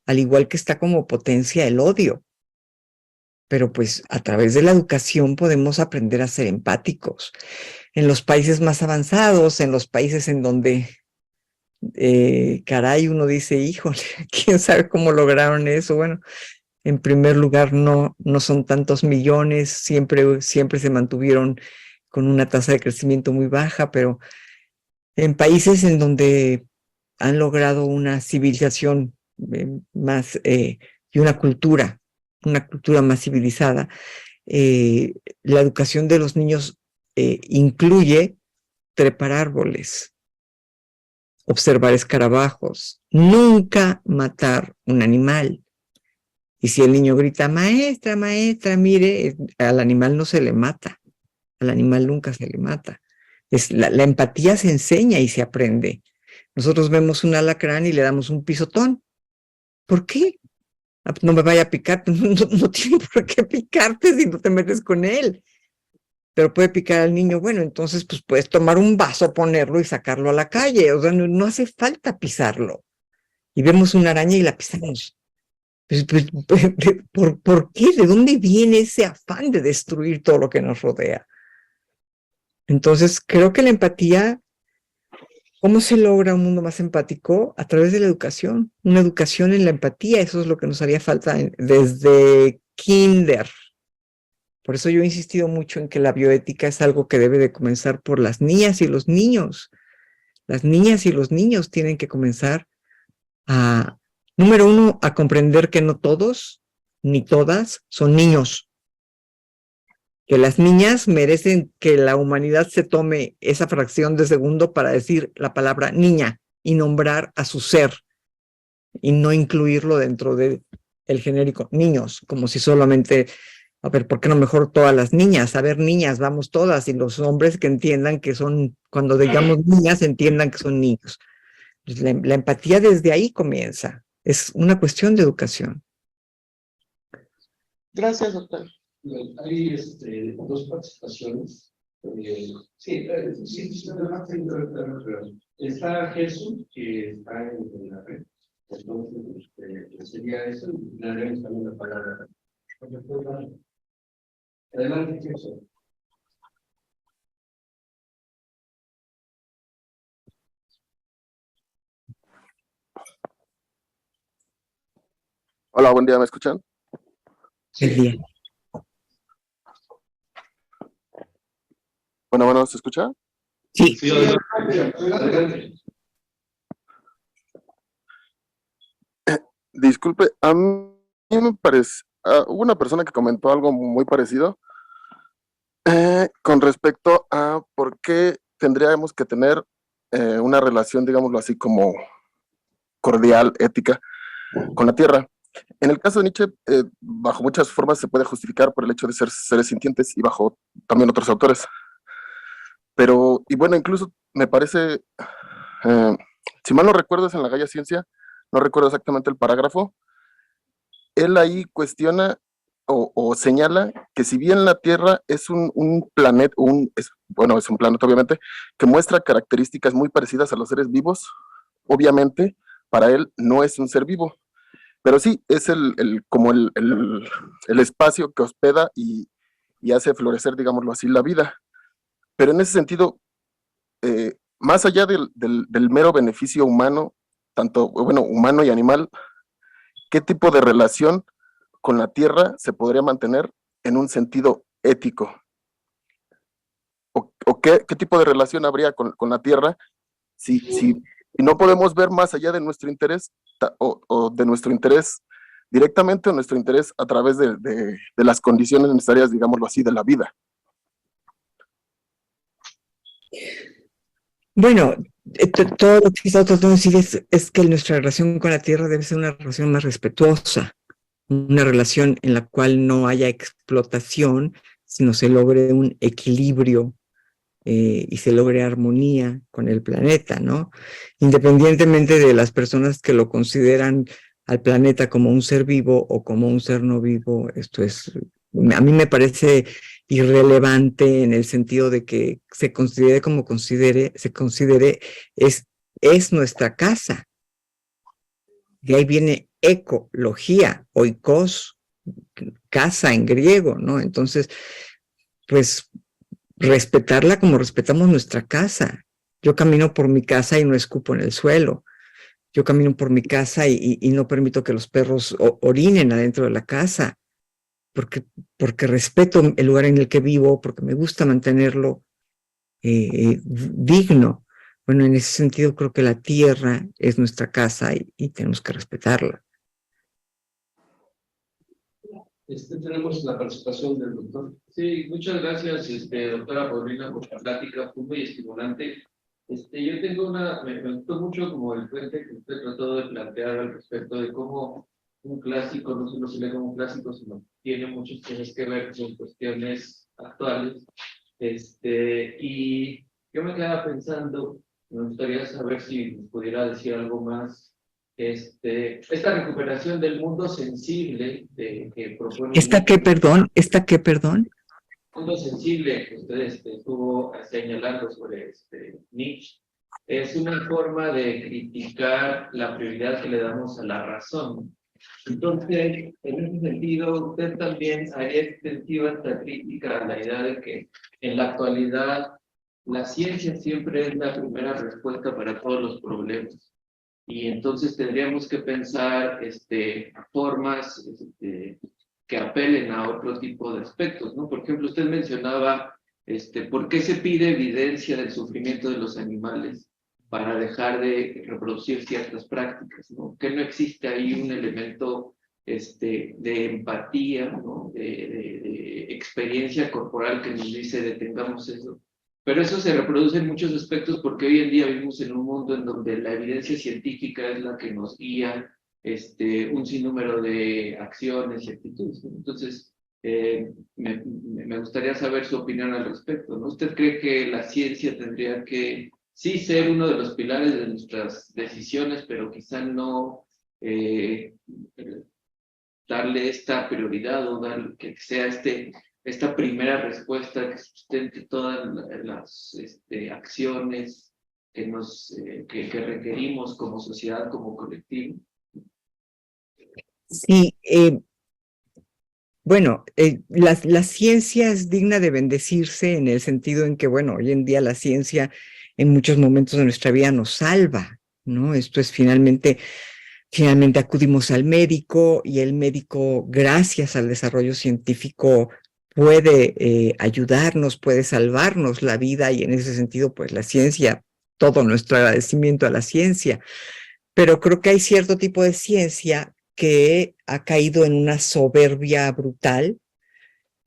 Speaker 2: al igual que está como potencia el odio. Pero pues a través de la educación podemos aprender a ser empáticos. En los países más avanzados, en los países en donde, caray, uno dice, híjole, quién sabe cómo lograron eso. Bueno, en primer lugar, no son tantos millones, siempre se mantuvieron con una tasa de crecimiento muy baja, pero en países en donde han logrado una civilización más y una cultura más civilizada, la educación de los niños incluye trepar árboles, observar escarabajos, nunca matar un animal. Y si el niño grita, maestra, maestra, mire, al animal no se le mata, al animal nunca se le mata. La empatía se enseña y se aprende. Nosotros vemos un alacrán y le damos un pisotón. ¿Por qué? No me vaya a picar, no tiene por qué picarte si no te metes con él. Pero puede picar al niño, bueno, entonces pues puedes tomar un vaso, ponerlo y sacarlo a la calle. O sea, no hace falta pisarlo. Y vemos una araña y la pisamos. ¿Por qué? ¿De dónde viene ese afán de destruir todo lo que nos rodea? Entonces, creo que la empatía, ¿cómo se logra un mundo más empático? A través de la educación, una educación en la empatía, eso es lo que nos haría falta desde kinder. Por eso yo he insistido mucho en que la bioética es algo que debe de comenzar por las niñas y los niños. Las niñas y los niños tienen que comenzar número uno, a comprender que no todos ni todas son niños. Que las niñas merecen que la humanidad se tome esa fracción de segundo para decir la palabra niña y nombrar a su ser y no incluirlo dentro de el genérico niños, como si solamente, a ver, ¿por qué no mejor todas las niñas? A ver, niñas, vamos todas, y los hombres que entiendan que son, cuando digamos niñas, entiendan que son niños. Pues la empatía desde ahí comienza, es una cuestión de educación.
Speaker 9: Gracias, doctor.
Speaker 3: Hay dos participaciones. Está Jesús, que está en la red. Entonces, sería eso, y le daremos también la palabra. Adelante, Jesús.
Speaker 10: Hola, buen día, ¿me escuchan?
Speaker 2: El día.
Speaker 10: Bueno, ¿se escucha?
Speaker 2: Sí.
Speaker 3: Sí, adelante.
Speaker 10: Disculpe, a mí me parece, hubo una persona que comentó algo muy parecido con respecto a por qué tendríamos que tener una relación, digámoslo así, como cordial, ética, con la Tierra. En el caso de Nietzsche, bajo muchas formas se puede justificar por el hecho de ser seres sintientes y bajo también otros autores. Pero, y bueno, incluso me parece, si mal no recuerdo es en la Gaia Ciencia, no recuerdo exactamente el parágrafo, él ahí cuestiona o señala que si bien la Tierra es un planeta, bueno, es un planeta obviamente, que muestra características muy parecidas a los seres vivos, obviamente para él no es un ser vivo, pero sí es como el espacio que hospeda y hace florecer, digámoslo así, la vida. Pero en ese sentido, más allá del mero beneficio humano, tanto, bueno, humano y animal, ¿qué tipo de relación con la Tierra se podría mantener en un sentido ético? ¿O qué tipo de relación habría con la Tierra si no podemos ver más allá de nuestro interés o de nuestro interés directamente o nuestro interés a través de las condiciones necesarias, digámoslo así, de la vida?
Speaker 2: Bueno, todo lo que está tratando de decir es que nuestra relación con la Tierra debe ser una relación más respetuosa, una relación en la cual no haya explotación, sino se logre un equilibrio y se logre armonía con el planeta, ¿no? Independientemente de las personas que lo consideran al planeta como un ser vivo o como un ser no vivo, a mí me parece irrelevante en el sentido de que se considere como se considere, es nuestra casa. De ahí viene ecología, oikos, casa en griego, ¿no? Entonces, pues respetarla como respetamos nuestra casa. Yo camino por mi casa y no escupo en el suelo. Yo camino por mi casa y no permito que los perros orinen adentro de la casa, porque respeto el lugar en el que vivo, porque me gusta mantenerlo digno. Bueno, en ese sentido creo que la tierra es nuestra casa y tenemos que respetarla.
Speaker 3: Tenemos la participación del doctor. Sí, muchas gracias, doctora Paulina, por la plática, fue muy estimulante. Yo tengo me gustó mucho como el puente que usted trató de plantear al respecto de cómo un clásico no solo se lee como un clásico, sino tiene muchas cosas que ver con cuestiones actuales. Y yo me quedaba pensando, me gustaría saber si nos pudiera decir algo más. Esta recuperación del mundo sensible que propone...
Speaker 2: ¿Esta qué, perdón? ¿Esta qué, perdón?
Speaker 3: Mundo sensible que usted estuvo señalando sobre Nietzsche, es una forma de criticar la prioridad que le damos a la razón. Entonces, en ese sentido, usted también haría extensiva esta crítica a la idea de que en la actualidad la ciencia siempre es la primera respuesta para todos los problemas. Y entonces tendríamos que pensar formas que apelen a otro tipo de aspectos, ¿no? Por ejemplo, usted mencionaba ¿por qué se pide evidencia del sufrimiento de los animales para dejar de reproducir ciertas prácticas, ¿no? Que no existe ahí un elemento de empatía, ¿no? De experiencia corporal que nos dice detengamos eso. Pero eso se reproduce en muchos aspectos porque hoy en día vivimos en un mundo en donde la evidencia científica es la que nos guía
Speaker 11: un sinnúmero de acciones y actitudes, ¿no? Entonces, me gustaría saber su opinión al respecto, ¿no? ¿Usted cree que la ciencia tendría que sí ser uno de los pilares de nuestras decisiones, pero quizá no darle esta prioridad o dar que sea esta primera respuesta que sustente todas las acciones que requerimos como sociedad, como colectivo?
Speaker 2: Sí, bueno, la ciencia es digna de bendecirse en el sentido en que, bueno, hoy en día la ciencia en muchos momentos de nuestra vida nos salva, ¿no? Esto es finalmente acudimos al médico y el médico, gracias al desarrollo científico, puede ayudarnos, puede salvarnos la vida y en ese sentido, pues la ciencia, todo nuestro agradecimiento a la ciencia. Pero creo que hay cierto tipo de ciencia que ha caído en una soberbia brutal,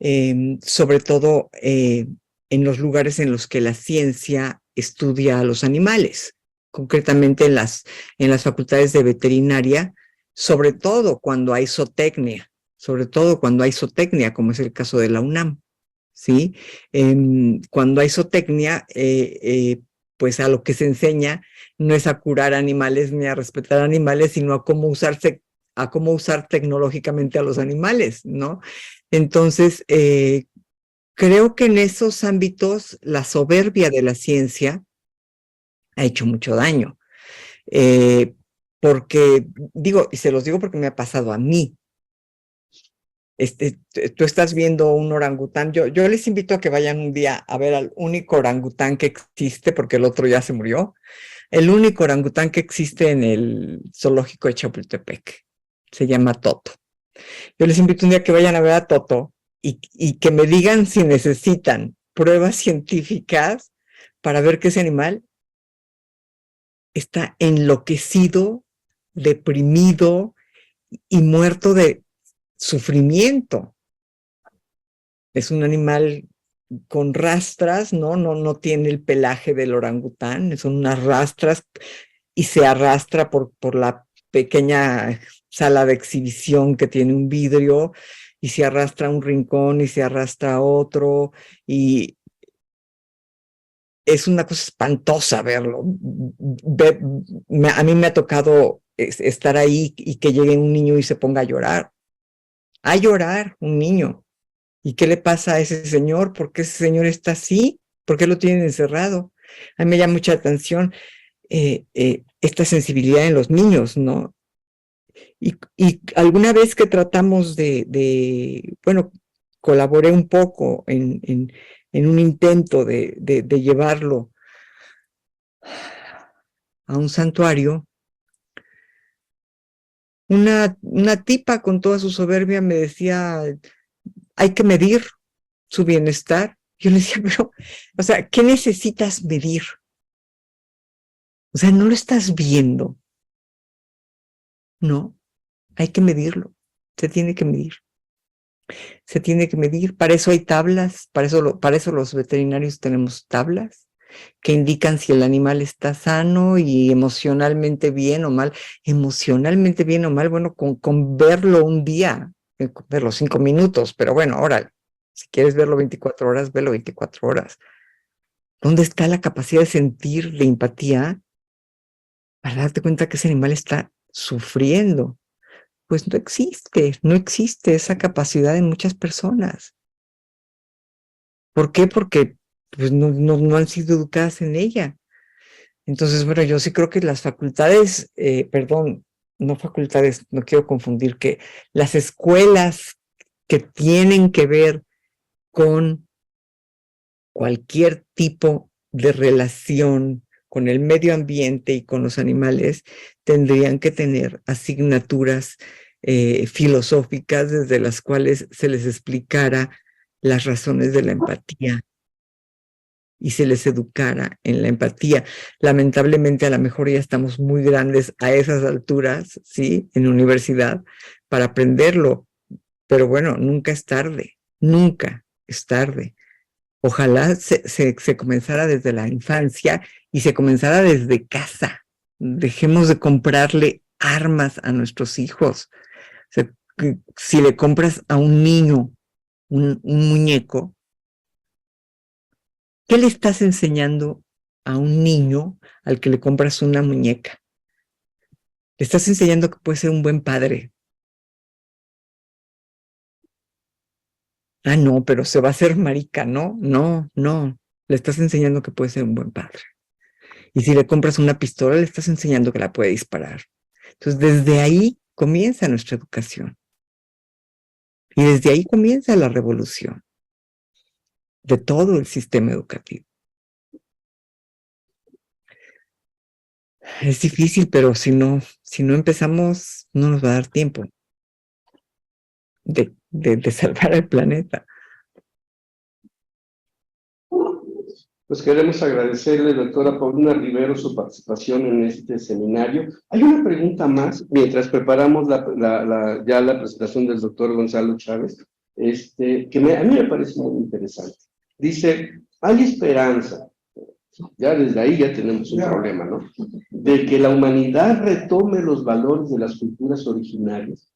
Speaker 2: sobre todo en los lugares en los que la ciencia estudia a los animales, concretamente en las facultades de veterinaria, sobre todo cuando hay zootecnia, como es el caso de la UNAM, ¿sí? Cuando hay zootecnia, pues a lo que se enseña no es a curar animales ni a respetar animales, sino a cómo usar tecnológicamente a los animales, ¿no? Entonces, creo que en esos ámbitos la soberbia de la ciencia ha hecho mucho daño. Porque, y se los digo porque me ha pasado a mí. Tú estás viendo un orangután. Yo les invito a que vayan un día a ver al único orangután que existe, porque el otro ya se murió. El único orangután que existe en el zoológico de Chapultepec. Se llama Toto. Yo les invito un día a que vayan a ver a Toto y que me digan si necesitan pruebas científicas para ver que ese animal está enloquecido, deprimido y muerto de sufrimiento. Es un animal con rastras, no tiene el pelaje del orangután, son unas rastras y se arrastra por la pequeña sala de exhibición que tiene un vidrio y se arrastra a un rincón y se arrastra a otro y es una cosa espantosa verlo. A mí me ha tocado estar ahí y que llegue un niño y se ponga a llorar un niño. ¿Y qué le pasa a ese señor? ¿Por qué ese señor está así? ¿Por qué lo tienen encerrado? A mí me llama mucha atención esta sensibilidad en los niños, ¿no? Y alguna vez que tratamos bueno, colaboré un poco en un intento de llevarlo a un santuario, una tipa con toda su soberbia me decía, hay que medir su bienestar. Yo le decía, pero, o sea, ¿qué necesitas medir? O sea, ¿no lo estás viendo? No, hay que medirlo. Se tiene que medir. Se tiene que medir. Para eso hay tablas, para eso los veterinarios tenemos tablas que indican si el animal está sano y emocionalmente bien o mal. Emocionalmente bien o mal, bueno, con verlo un día, verlo 5 minutos, pero bueno, ahora, si quieres verlo 24 horas, velo 24 horas. ¿Dónde está la capacidad de sentir, de empatía, para darte cuenta que ese animal está sufriendo? Pues no existe esa capacidad en muchas personas. ¿Por qué? Porque pues, no han sido educadas en ella. Entonces, bueno, yo sí creo que las facultades, no facultades, no quiero confundir, que las escuelas que tienen que ver con cualquier tipo de relación con el medio ambiente y con los animales, tendrían que tener asignaturas filosóficas desde las cuales se les explicara las razones de la empatía y se les educara en la empatía. Lamentablemente, a lo mejor ya estamos muy grandes a esas alturas, ¿sí? En universidad, para aprenderlo. Pero bueno, nunca es tarde. Ojalá se comenzara desde la infancia y se comenzara desde casa. Dejemos de comprarle armas a nuestros hijos. O sea, si le compras a un niño un muñeco, ¿qué le estás enseñando a un niño al que le compras una muñeca? Le estás enseñando que puede ser un buen padre. Ah, no, pero se va a hacer marica, ¿no? No. Le estás enseñando que puede ser un buen padre. Y si le compras una pistola, le estás enseñando que la puede disparar. Entonces, desde ahí comienza nuestra educación. Y desde ahí comienza la revolución de todo el sistema educativo. Es difícil, pero si no empezamos, no nos va a dar tiempo de salvar al planeta.
Speaker 4: Pues queremos agradecerle, doctora Paulina Rivero, su participación en este seminario. Hay una pregunta más, mientras preparamos ya la presentación del doctor Gonzalo Chávez, que a mí me parece muy interesante. Dice, hay esperanza, ya desde ahí ya tenemos un problema, ¿no? De que la humanidad retome los valores de las culturas originarias.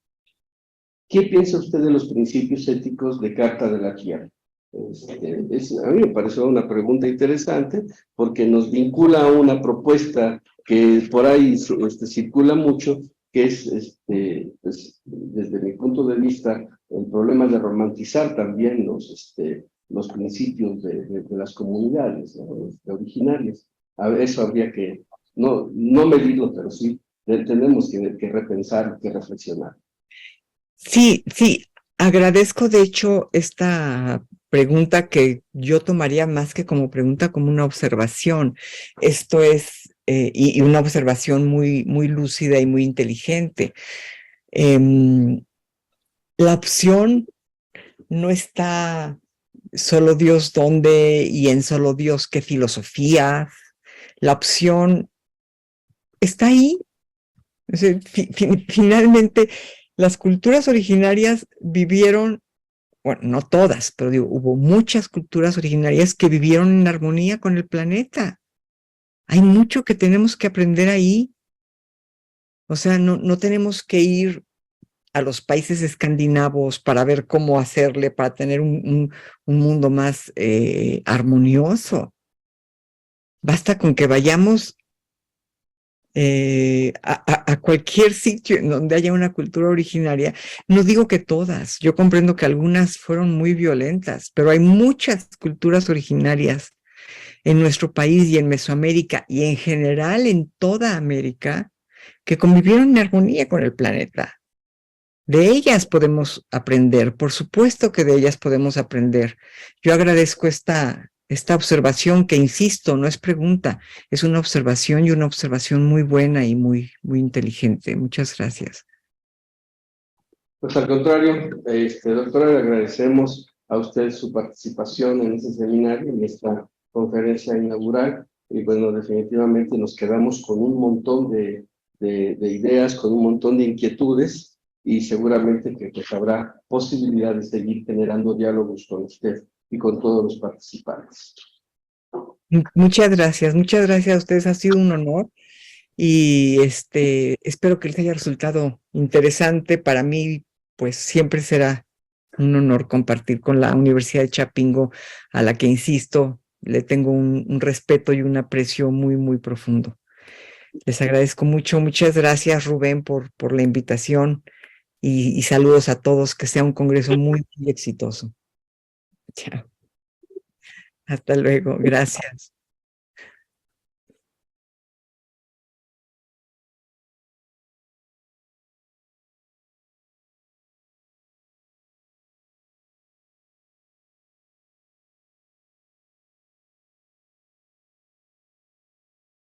Speaker 4: ¿Qué piensa usted de los principios éticos de Carta de la Tierra? A mí me pareció una pregunta interesante porque nos vincula a una propuesta que por ahí circula mucho, que es, pues, desde mi punto de vista, el problema de romantizar también los principios de las comunidades, ¿no? Originarias. Eso habría que, no medirlo, pero sí tenemos que repensar, que reflexionar.
Speaker 2: Sí, agradezco de hecho esta pregunta que yo tomaría más que como pregunta, como una observación. Esto es, y una observación muy, muy lúcida y muy inteligente. La opción no está solo Dios dónde y en solo Dios qué filosofía. La opción está ahí. O sea, finalmente, las culturas originarias vivieron, bueno, no todas, pero digo, hubo muchas culturas originarias que vivieron en armonía con el planeta. Hay mucho que tenemos que aprender ahí. O sea, no tenemos que ir a los países escandinavos para ver cómo hacerle para tener un mundo más armonioso. Basta con que vayamos a cualquier sitio en donde haya una cultura originaria. No digo que todas, yo comprendo que algunas fueron muy violentas, pero hay muchas culturas originarias en nuestro país y en Mesoamérica y en general en toda América que convivieron en armonía con el planeta. De ellas podemos aprender, por supuesto que de ellas podemos aprender. Yo agradezco esta observación que, insisto, no es pregunta, es una observación y una observación muy buena y muy, muy inteligente. Muchas gracias.
Speaker 4: Pues al contrario, doctora, le agradecemos a usted su participación en este seminario, en esta conferencia inaugural, y bueno, definitivamente nos quedamos con un montón de ideas, con un montón de inquietudes, y seguramente que pues, habrá posibilidad de seguir generando diálogos con usted y con todos los participantes.
Speaker 2: Muchas gracias a ustedes, ha sido un honor y espero que les haya resultado interesante. Para mí, pues siempre será un honor compartir con la Universidad de Chapingo, a la que, insisto, le tengo un respeto y un aprecio muy, muy profundo. Les agradezco mucho, muchas gracias Rubén por la invitación y saludos a todos, que sea un congreso muy, muy exitoso. Chao. Hasta luego, gracias.